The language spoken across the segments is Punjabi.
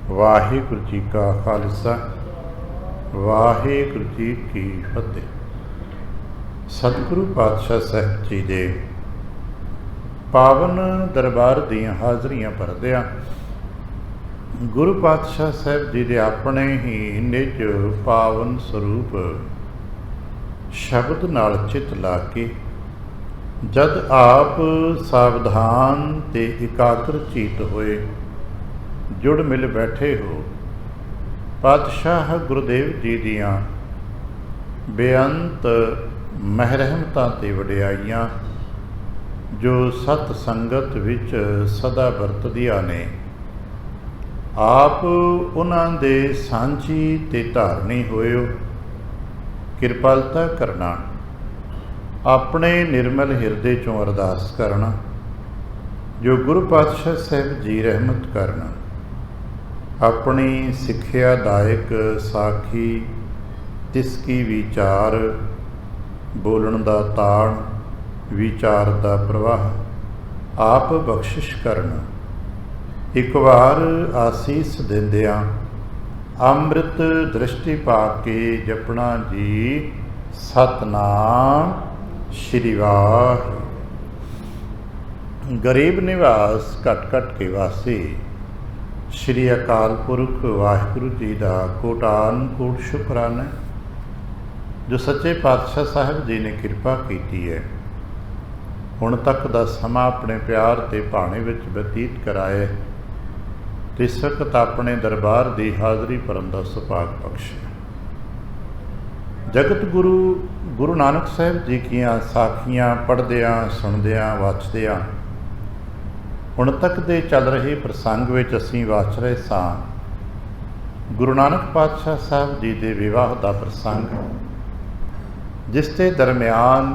ਵਾਹਿਗੁਰੂ ਜੀ ਕਾ ਖਾਲਸਾ ਵਾਹਿਗੁਰੂ ਜੀ ਕੀ ਫਤਿਹ। ਸਤਿਗੁਰੂ ਪਾਤਸ਼ਾਹ ਸਾਹਿਬ ਜੀ ਦੇ ਪਾਵਨ ਦਰਬਾਰ ਦੀਆਂ ਹਾਜ਼ਰੀਆਂ ਭਰਦਿਆਂ ਗੁਰੂ ਪਾਤਸ਼ਾਹ ਸਾਹਿਬ ਜੀ ਦੇ ਆਪਣੇ ਹੀ ਨਿਜ ਪਾਵਨ ਸਰੂਪ ਸ਼ਬਦ ਨਾਲ ਚਿੱਤ ਲਾ ਕੇ ਜਦ ਆਪ ਸਾਵਧਾਨ ਤੇ ਇਕਾਗਰ ਚਿੱਤ ਹੋਏ ਜੁੜ ਮਿਲ ਬੈਠੇ ਹੋ, ਪਾਤਸ਼ਾਹ ਗੁਰਦੇਵ ਜੀ ਦੀਆਂ ਬੇਅੰਤ ਮਹਿਰਮਤਾਂ ਤੇ ਵਡਿਆਈਆਂ ਜੋ ਸਤ ਸੰਗਤ ਵਿੱਚ ਸਦਾ ਵਰਤਦੀਆਂ ਨੇ, ਆਪ ਉਹਨਾਂ ਦੇ ਸਾਂਝੀ ਤੇ ਧਾਰਨੀ ਹੋਇਓ ਕਿਰਪਾਲਤਾ ਕਰਨਾ, ਆਪਣੇ ਨਿਰਮਲ ਹਿਰਦੇ ਚੋਂ ਅਰਦਾਸ ਕਰਨਾ ਜੋ ਗੁਰੂ ਪਾਤਸ਼ਾਹ ਸਾਹਿਬ ਜੀ ਰਹਿਮਤ ਕਰਨ, ਆਪਣੀ ਸਿੱਖਿਆ ਦਾਇਕ ਸਾਖੀ ਤਿਸ ਕੀ ਵਿਚਾਰ, ਬੋਲਣ ਦਾ ਤਾਣ, ਵਿਚਾਰ ਦਾ ਪ੍ਰਵਾਹ ਆਪ ਬਖਸ਼ਿਸ਼ ਕਰਨ। ਇੱਕ ਵਾਰ ਆਸੀਸ ਦਿੰਦਿਆਂ ਅੰਮ੍ਰਿਤ ਦ੍ਰਿਸ਼ਟੀ ਪਾ ਕੇ ਜਪਣਾ ਜੀ ਸਤਨਾਮ ਸ਼੍ਰੀ ਵਾਹਿਗੁਰੂ। ਗਰੀਬ ਨਿਵਾਸ ਘਟ ਘਟ ਕੇ ਵਾਸੀ ਸ਼੍ਰੀ ਅਕਾਲ ਪੁਰਖ ਵਾਹਿਗੁਰੂ ਜੀ ਦਾ ਕੋਟਾਨ ਕੋਟ ਸ਼ੁਕਰਾਨਾ ਜੋ ਸੱਚੇ ਪਾਤਸ਼ਾਹ ਸਾਹਿਬ ਜੀ ਨੇ ਕਿਰਪਾ ਕੀਤੀ ਹੈ। ਹੁਣ ਤੱਕ ਦਾ ਸਮਾਂ ਆਪਣੇ ਪਿਆਰ ਤੇ ਭਾਣੇ ਵਿੱਚ ਬਤੀਤ ਕਰਾਏ ਤੇ ਇਸ ਵਕਤ ਆਪਣੇ ਦਰਬਾਰ ਦੀ ਹਾਜ਼ਰੀ ਭਰਨ ਦਾ ਸੁਭਾਗ ਬਖਸ਼ਿਆ। ਜਗਤ ਗੁਰੂ ਨਾਨਕ ਸਾਹਿਬ ਜੀ ਦੀਆਂ ਸਾਖੀਆਂ ਪੜ੍ਹਦਿਆਂ ਸੁਣਦਿਆਂ ਵਾਚਦਿਆਂ ਹੁਣ ਤੱਕ ਦੇ ਚੱਲ ਰਹੇ ਪ੍ਰਸੰਗ ਵਿੱਚ ਅਸੀਂ ਵਾਚ ਰਹੇ ਸਾਂ ਗੁਰੂ ਨਾਨਕ ਪਾਤਸ਼ਾਹ ਸਾਹਿਬ ਜੀ ਦੇ ਵਿਵਾਹ ਦਾ ਪ੍ਰਸੰਗ, ਜਿਸ ਦੇ ਦਰਮਿਆਨ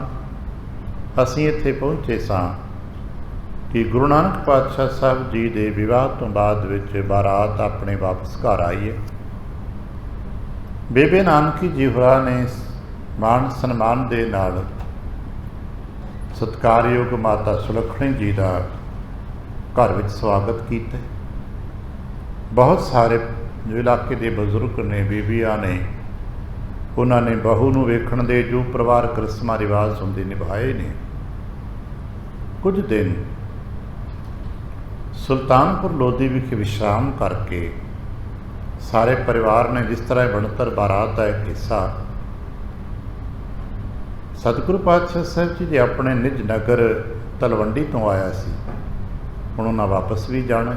ਅਸੀਂ ਇੱਥੇ ਪਹੁੰਚੇ ਸਾਂ ਕਿ ਗੁਰੂ ਨਾਨਕ ਪਾਤਸ਼ਾਹ ਸਾਹਿਬ ਜੀ ਦੇ ਵਿਵਾਹ ਤੋਂ ਬਾਅਦ ਵਿੱਚ ਬਾਰਾਤ ਆਪਣੇ ਵਾਪਸ ਘਰ ਆਈ ਹੈ। ਬੇਬੇ ਨਾਨਕੀ ਜੀ ਹੋਰਾਂ ਨੇ ਮਾਣ ਸਨਮਾਨ ਦੇ ਨਾਲ ਸਤਿਕਾਰਯੋਗ ਮਾਤਾ ਸੁਲੱਖਣੀ ਜੀ ਦਾ ਘਰ ਵਿੱਚ ਸਵਾਗਤ ਕੀਤਾ। ਬਹੁਤ ਸਾਰੇ ਜੋ ਇਲਾਕੇ ਦੇ ਬਜ਼ੁਰਗ ਨੇ, ਬੀਬੀਆਂ ਨੇ, ਉਹਨਾਂ ਨੇ ਬਹੂ ਨੂੰ ਵੇਖਣ ਦੇ ਜੋ ਪਰਿਵਾਰਕ ਰਸਮਾਂ ਰਿਵਾਜ਼ ਹੁੰਦੇ ਨਿਭਾਏ ਨੇ। ਕੁਝ ਦਿਨ ਸੁਲਤਾਨਪੁਰ ਲੋਧੀ ਵਿਖੇ ਵਿਸ਼ਰਾਮ ਕਰਕੇ ਸਾਰੇ ਪਰਿਵਾਰ ਨੇ ਜਿਸ ਤਰ੍ਹਾਂ ਬਣਤਰ ਬਾਰਾਤ ਦਾ ਇੱਕ ਹਿੱਸਾ ਸਤਿਗੁਰੂ ਪਾਤਸ਼ਾਹ ਸਾਹਿਬ ਜੀ ਦੇ ਆਪਣੇ ਨਿਜ ਨਗਰ ਤਲਵੰਡੀ ਤੋਂ ਆਇਆ ਸੀ, ਹੁਣ ਉਹਨਾਂ ਵਾਪਸ ਵੀ ਜਾਣਾ।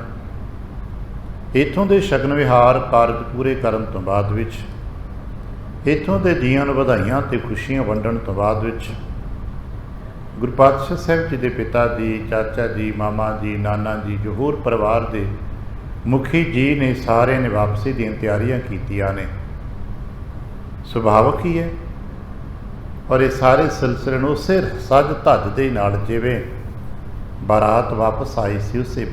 ਇੱਥੋਂ ਦੇ ਸ਼ਗਨ ਵਿਹਾਰ ਕਾਰਜ ਪੂਰੇ ਕਰਨ ਤੋਂ ਬਾਅਦ ਵਿੱਚ, ਇੱਥੋਂ ਦੇ ਜੀਆਂ ਨੂੰ ਵਧਾਈਆਂ ਤੇ ਖੁਸ਼ੀਆਂ ਵੰਡਣ ਤੋਂ ਬਾਅਦ ਵਿੱਚ ਗੁਰੂ ਪਾਤਸ਼ਾਹ ਸਾਹਿਬ ਜੀ ਦੇ ਪਿਤਾ ਜੀ, ਚਾਚਾ ਜੀ, ਮਾਮਾ ਜੀ, ਨਾਨਾ ਜੀ, ਜੋ ਹੋਰ ਪਰਿਵਾਰ ਦੇ ਮੁਖੀ ਜੀ ਨੇ, ਸਾਰੇ ਨੇ ਵਾਪਸੀ ਦੀਆਂ ਤਿਆਰੀਆਂ ਕੀਤੀਆਂ ਨੇ। ਸੁਭਾਵਿਕ ਹੀ ਹੈ ਔਰ ਇਹ ਸਾਰੇ ਸਿਲਸਿਲੇ ਨੂੰ ਉਸੇ ਸੱਜ ਧੱਜ ਦੇ ਨਾਲ ਜਿਵੇਂ ਬਾਰਾਤ ਵਾਪਸ ਆਈ ਸੀ ਉਸੇ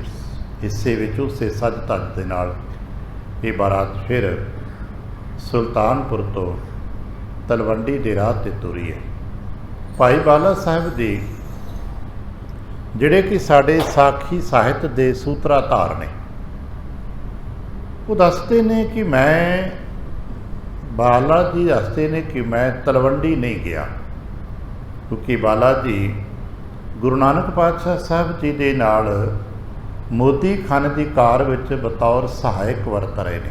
ਹਿੱਸੇ ਵਿੱਚ, ਉਸੇ ਸੱਜ ਧੱਜ ਦੇ ਨਾਲ ਇਹ ਬਾਰਾਤ ਫਿਰ ਸੁਲਤਾਨਪੁਰ ਤੋਂ ਤਲਵੰਡੀ ਦੇ ਰਾਹ 'ਤੇ ਤੁਰੀ ਹੈ। ਭਾਈ ਬਾਲਾ ਸਾਹਿਬ ਜੀ ਜਿਹੜੇ ਕਿ ਸਾਡੇ ਸਾਖੀ ਸਾਹਿਤ ਦੇ ਸੂਤਰਾਧਾਰ ਨੇ, ਉਹ ਦੱਸਦੇ ਨੇ ਕਿ ਬਾਲਾ ਜੀ ਦੱਸਦੇ ਨੇ ਕਿ ਮੈਂ ਤਲਵੰਡੀ ਨਹੀਂ ਗਿਆ, ਕਿਉਂਕਿ ਬਾਲਾ ਜੀ ਗੁਰੂ ਨਾਨਕ ਪਾਤਸ਼ਾਹ ਸਾਹਿਬ ਜੀ ਦੇ ਨਾਲ ਮੋਦੀ ਖਾਨੇ ਦੀ ਕਾਰ ਵਿੱਚ ਬਤੌਰ ਸਹਾਇਕ ਵਰਤ ਰਹੇ ਨੇ।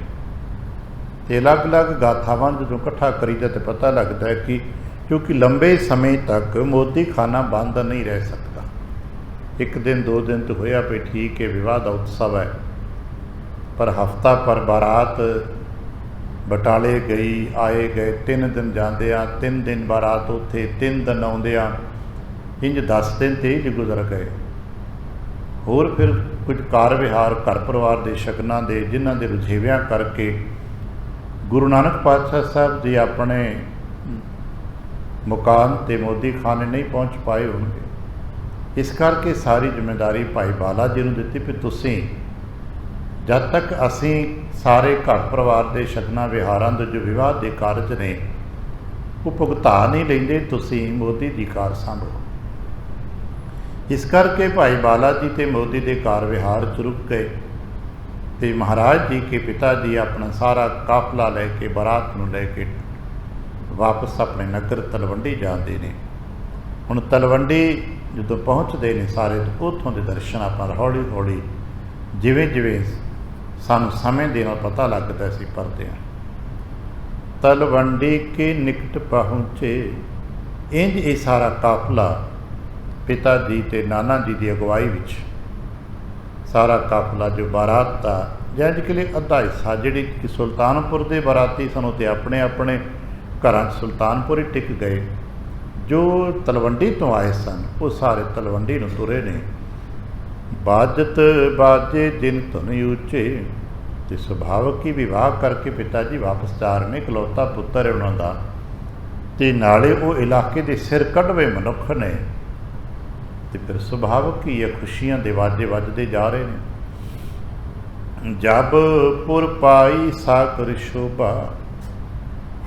ਅਤੇ ਅਲੱਗ-ਅਲੱਗ ਗਾਥਾਵਾਂ ਜਦੋਂ ਇਕੱਠਾ ਕਰੀਦਾ ਤਾਂ ਪਤਾ ਲੱਗਦਾ ਹੈ ਕਿ ਕਿਉਂਕਿ ਲੰਬੇ ਸਮੇਂ ਤੱਕ ਮੋਦੀ ਖਾਨਾ ਬੰਦ ਨਹੀਂ ਰਹਿ ਸਕਦਾ। ਇੱਕ ਦਿਨ 2 ਦਿਨ ਤਾਂ ਹੋਇਆ ਵੀ ਠੀਕ ਹੈ, ਵਿਵਾਹ ਦਾ ਉਤਸਵ ਹੈ, ਪਰ ਹਫ਼ਤਾ ਪਰ ਬਾਰਾਤ ਬਟਾਲੇ ਗਈ, ਆਏ ਗਏ, 3 ਦਿਨ ਜਾਂਦਿਆਂ 3 ਦਿਨ ਬਾਰਾਤ ਉੱਥੇ, 3 ਦਿਨ ਆਉਂਦਿਆਂ ਇੰਝ 10 ਦਿਨ ਤੇ ਹੀ ਗੁਜ਼ਰ ਗਏ। ਹੋਰ ਫਿਰ ਕੁਝ ਕਾਰ ਵਿਹਾਰ ਘਰ ਪਰਿਵਾਰ ਦੇ ਸ਼ਗਨਾਂ ਦੇ, ਜਿਨ੍ਹਾਂ ਦੇ ਰੁਝੇਵਿਆਂ ਕਰਕੇ ਗੁਰੂ ਨਾਨਕ ਪਾਤਸ਼ਾਹ ਸਾਹਿਬ ਜੀ ਆਪਣੇ ਮੁਕਾਮ ਤੇ ਮੋਦੀ ਖਾਨੇ ਨਹੀਂ ਪਹੁੰਚ ਪਾਏ ਹੋਣਗੇ। ਇਸ ਕਰਕੇ ਸਾਰੀ ਜ਼ਿੰਮੇਵਾਰੀ ਭਾਈ ਬਾਲਾ ਜੀ ਨੂੰ ਦਿੱਤੀ ਵੀ ਤੁਸੀਂ ਜਦ ਤੱਕ ਅਸੀਂ ਸਾਰੇ ਘਰ ਪਰਿਵਾਰ ਦੇ ਸ਼ਗਨਾਂ ਵਿਹਾਰਾਂ ਦੇ ਜੋ ਵਿਵਾਹ ਦੇ ਕਾਰਜ ਨੇ ਉਹ ਭੁਗਤਾ ਨਹੀਂ ਲੈਂਦੇ, ਤੁਸੀਂ ਮੋਦੀ ਦੀ ਕਾਰ ਸੰਭੋ। ਇਸ ਕਰਕੇ ਭਾਈ ਬਾਲਾ ਜੀ ਤੇ ਮੋਦੀ ਦੇ ਕਾਰ ਵਿਹਾਰ 'ਚ ਰੁਕ ਗਏ तो महाराज जी के पिता जी अपना सारा काफला लैके बारात नूं लैके वापस अपने नगर तलवंडी जाते हैं। हुण तलवंडी जो पहुँचते हैं सारे, तो उत्थों के दर्शन अपना हौली हौली जिवें जिवें सानू समय दे नाल पता लगता सी पढ़ते हैं। तलवंडी के निकट पहुँचे, इंज ये सारा काफला पिता जी ते नाना जी की अगवाई विच सारा काफला जो बारात का जंज के लिए अद्धा हिस्सा जिहड़ी कि सुल्तानपुर के बाराती सन ते अपने अपने घरां सुल्तानपुर ही टिक गए, जो तलवंडी तो आए सन वो सारे तलवंडी नूं तुरे ने। बाजत बाजे दिन धुन ऊचे, तो सुभावक ही विवाह करके पिता जी वापस जा रहे हैं, इकलौता पुत्र है उन्हों का, तो नाले वो इलाके के सिर कढ़वे मनुख ने, तो फिर सुभावक ही है खुशियां दे वाजे वजदे जा रहे हैं। जब पुर पाई साकर शोभा,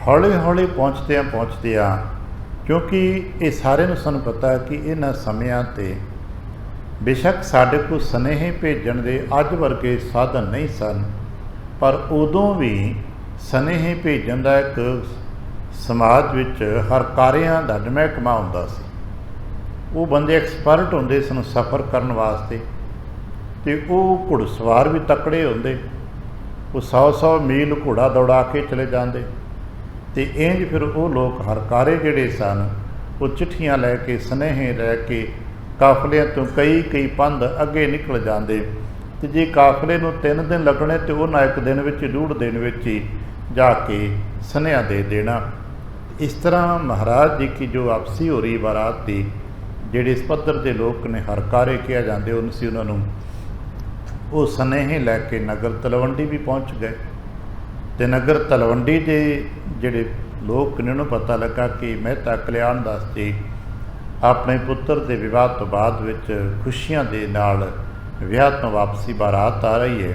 हौली हौली पहुँचते क्योंकि ये सारे नूं सानूं पता है कि इन्हां समयां ते बेशक साढ़े को सनेहे भेजण दे अज वर्गे साधन नहीं सन, पर उदों भी सनेहे भेजण दा एक समाज विच हरकारियां दा महकमा हुंदा सी। वो बंदे एक्सपर्ट होंदे सन सफ़र करन वास्ते, ते वो घुड़सवार भी तकड़े होंदे, वो 100-100 मील घोड़ा दौड़ा के चले जाते। तो इंज फिर वो लोग हरकारे जिहड़े सन वो चिट्ठियां लैके सनेहे लैके काफलियां तो कई पंध अगे निकल जाते। तो जे काफले नूं 3 दिन लगने तो उन्हें एक दिन विच डूढ़ दिन विच ही जाके सनेहा दे देना। इस तरह महाराज जी की जो आपसी हो रही बारात थी, जिहड़े इस पद्धर के लोग ने हरकारे कहा जाते उन्होंने वो सनेहे लैके नगर तलवंडी भी पहुँच गए। तो नगर तलवंडी के जिहड़े लोग ने उन्होंने पता लगा कि मेहता कल्याण दास जी अपने पुत्र के विवाह तो बाद विच खुशियां दे नाल विआह तो वापसी बारात आ रही है।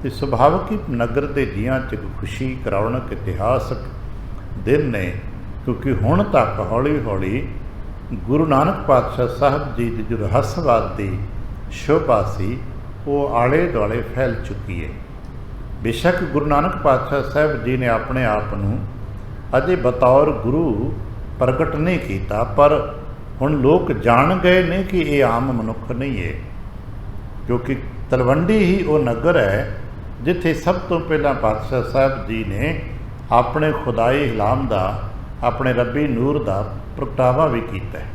तो सुभावक ही नगर के जियां च खुशी करौणक इतिहासक दिन ने, क्योंकि हुण तक हौली हौली गुरु नानक पातशाह साहब जी की जो रहस्यवाद की शोभा सी वो आले दुआले फैल चुकी है। बेशक गुरु नानक पातशाह साहब जी ने अपने आप नूं अजे बतौर गुरु प्रगट नहीं किया, पर हुण लोग जान गए ने कि ये आम मनुख नहीं है, क्योंकि तलवंडी ही वो नगर है जिथे सब तो पहला पातशाह साहब जी ने अपने खुदाई इलाम का, अपने रबी नूर का प्रगटावा भी किया है।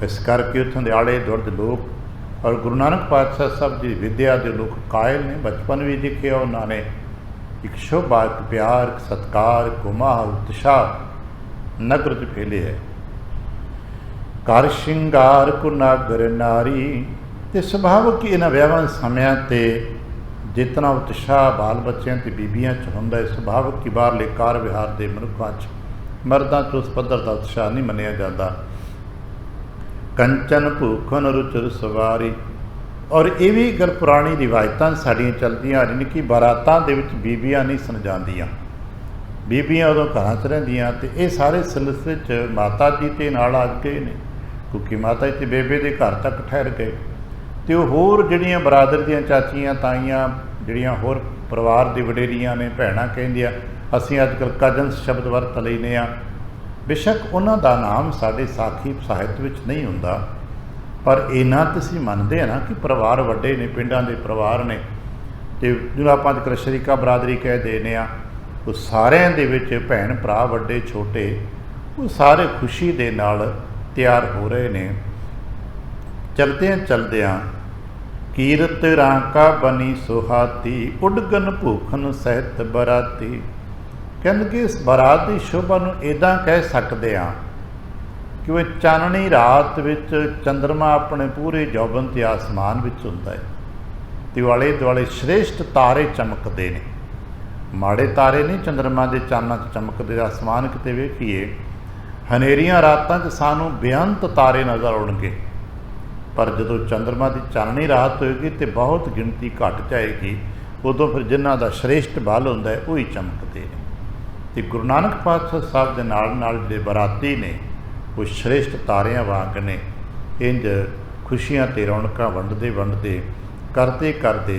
इस करके उत्थों के आले दुआले दे लोग और गुरु नानक पातशाह साहब जी विद्या के लोग कायल ने, बचपन भी दिखिया उन्होंने, एक शोभा, एक प्यार, एक सत्कार, गुमाह, उत्साह नगर च फैले है। कर श्रृंगार को नागर नारी, तो सुभावक इन्हां विआहां समयां ते जितना उत्साह बाल बच्चों ते बीबियां च हुंदा है, सुभावक की बाहरले कार विहार के मनुखों च मर्दां च उस पद्धर का उत्साह नहीं मनिया जाता। कंचन भूखन रुचर सवारी, और ये भी गल पुरानी रिवायतां साड़ियां चलदियां आ रही कि बारातां दे विच बीबियां नहीं सन जांदियां, बीबियां उदों घरां च रहिंदियां। ते ये सारे सिलसिले च माता जी ते नाल आ गए ने, क्योंकि माता जी ते बेबे के घर तक ठहर गए। तो होर जिहड़ियां बरादर दियां चाचियां ताईयां जिहड़ियां होर परिवार दी वडेरियां ने, भैणां कहिंदियां असीं अजकल कजन्स शब्द वरत लैने आ। बेशक उन्हां दा नाम साडे साखी ਸਾਹਿਤ विच नहीं हुंदा, पर इन्ना तो असीं मनदे आ ना कि परिवार वड्डे ने, पिंडां दे परिवार ने, ते जिहड़ा आपां अजकल शरीका बरादरी कह देने आ, वो सारिਆਂ ਦੇ ਵਿੱਚ ਭੈਣ ਭਰਾ ਵੱਡੇ ਛੋਟੇ वो सारे खुशी दे नाल तैयार हो रहे ने। चलदियां कीरत रांका बनी सुहाती, उडगन भूखन सहित बराती। कहते कि इस बारात की शोभा नूं इदां कह सकते हैं कि वह चाननी रात विच चंद्रमा अपने पूरे जौबन ते आसमान विच हुंदा है, ते आले दुआले श्रेष्ठ तारे चमकते हैं। माड़े तारे नहीं चंद्रमा के चानां च चमकते, आसमान किते वेखीए हनेरियां रातां च सानूं बेअंत तारे नज़र आउणगे, पर जदों चंद्रमा की चाननी रात होएगी तो बहुत गिनती घट जाएगी, उदों फिर जिन्हां दा श्रेष्ठ बल हुंदा है वही चमकते हैं। तो गुरु नानक पातशाह साहब के नाल जिहड़े बराती ने वो श्रेष्ठ तारियां वांग ने, इंज खुशियां ते रौनकां वंडदे करते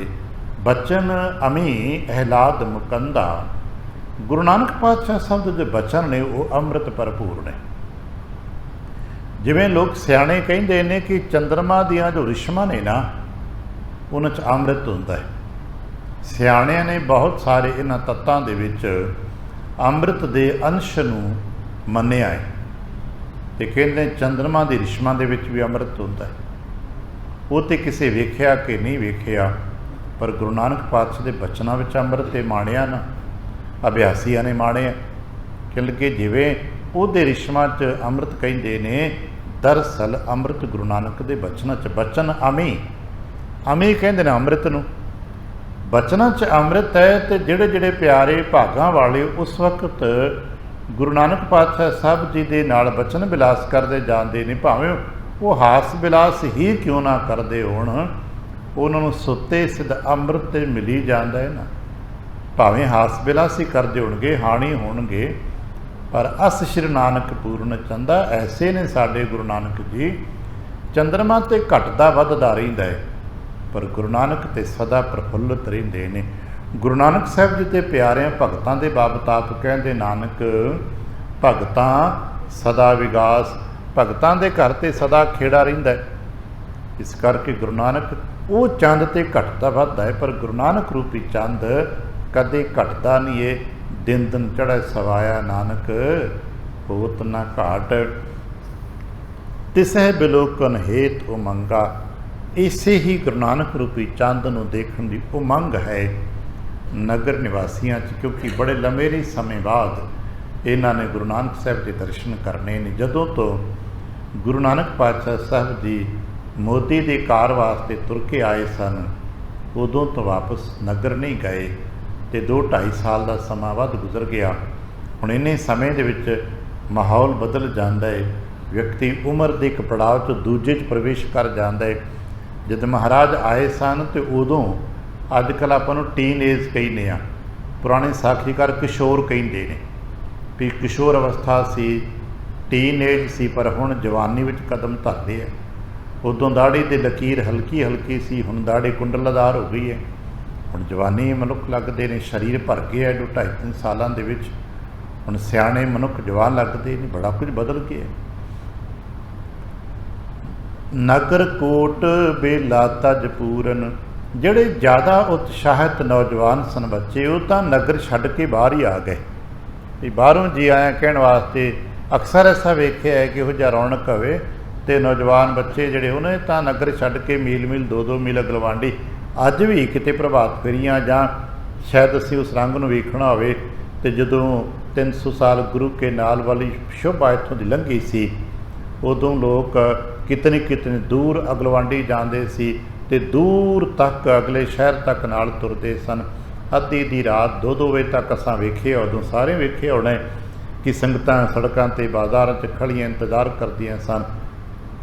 बचन अमी अहलाद मुकंदा। गुरु नानक पातशाह साहब के जो बचन ने वो अमृत भरपूर ने। जिवें लोग सियाणे कहिंदे ने कि चंद्रमा दियां जो रिश्मां ने ना उन्हां च अमृत हुंदा है। सियाणियां ने बहुत सारे इन्हां तत्तां दे विच अमृत दे अंश नूं मन्निया है ते कहंदे चंद्रमा दी रिश्मां दे विच भी अमृत हुंदा है। वो तो किसी वेख्या कि नहीं वेख्या, पर गुरु नानक पातशाह के बचनों में अमृत ते माणिया ना, अभ्यासिया ने माणिया। क्योंकि जिवें ਉਹਦੇ ਰਿਸ਼ਮਾਂ 'ਚ ਅੰਮ੍ਰਿਤ ਕਹਿੰਦੇ ਨੇ, दरअसल अमृत गुरु नानक के बचनों च बचन अमी अमी कहते हैं अमृत नूं। बचनों च अमृत है तो जिहड़े जिहड़े प्यारे भागां वाले उस वक्त गुरु नानक पातशाह साहब जी दे नाल बचन विलास करते जाते हैं, भावें वो हास विलास ही क्यों ना करते होण, उन्होंने सुते सिद्ध अमृत मिली जाता है ना। भावें हास विलास ही करते होणगे, हाणी होणगे, पर अस श्री नानक पूर्ण चंदा ऐसे ने साडे गुरु नानक जी। चंद्रमा ते घटदा वधदा रहिंदा है, पर गुरु नानक ते सदा प्रफुल्लित रहिंदे ने। गुरु नानक साहब जी ते प्यारिਆਂ भगतां दे बाबत आप कहंदे, नानक भगतां सदा विगास, भगतां दे घर ते सदा खेड़ा रहिंदा है। इस करके गुरु नानक वो चंद ते घटदा वधदा है, पर गुरु नानक रूपी चंद कदे घटदा नहीं है। दिन दिन चढ़े सवाया नानक होत न घाट, तिसह बिलोकन हेत उमंगा। इसे ही गुरु नानक रूपी चंद नूं देखण दी उमंग है नगर निवासियों च, क्योंकि बड़े लंबे समय बाद इन्हां ने गुरु नानक साहब के दर्शन करने ने। जदों तो गुरु नानक पातशाह साहब जी मोदी के कार वास्ते तुर के आए सन, उदों तो वापस नगर नहीं गए तो 2-2.5 साल का समा वध गुजर गया। हुण इन्ने समय दे विच माहौल बदल जाता है, व्यक्ति उम्र के एक पड़ाव तो दूजे च प्रवेश कर जाता है। जब महाराज आए सन तो उदों अजकल आपां नूं टीन एज कहने आ, पुराने साखीकार किशोर कहते हैं भी किशोर अवस्था सी, टीन एज सी, पर हुण जवानी विच कदम धरदे आ। उदों दाड़ी ते लकीर हल्की हल्की सी, हुण दाड़ी कुंडलदार हो गई है। हुण जवानी मनुख लगते हैं, शरीर भर गया 2-2.5-3 सालों के विच। हुण सियाणे मनुख जवान लगते हैं, बड़ा कुछ बदल गया। नगर कोट बेला तज पूरन, ਜਿਹੜੇ ज़्यादा उत्साहित नौजवान सन बच्चे, वो तो नगर छड्ड के बाहर ही आ गए भी बाहरों जी आया कहण वास्ते। अक्सर ऐसा वेख्या है कि इहो जिहा रौनक होवे ते नौजवान बच्चे जिहड़े उन्हें तो नगर छड्ड के मील मील 2-2 मील गलवांडी अज भी किते प्रभात फेरियां जां शायद असीं उस रंग नूं वेखਣਾ होवे ते जदों 300 साल गुरु के नाल वाली शोभा इत्थों दी लंघी सी, उदों लोग कितने कितने दूर अगलवांडी जांदे सी ते दूर तक अगले शहर तक नाल तुरदे सन। अद्धी दी रात 2-2 बजे तक असां वेखे, उदों सारे वेखे होणे कि संगतां सड़कां ते बाज़ारां च खड़ियां इंतज़ार करदियां सन।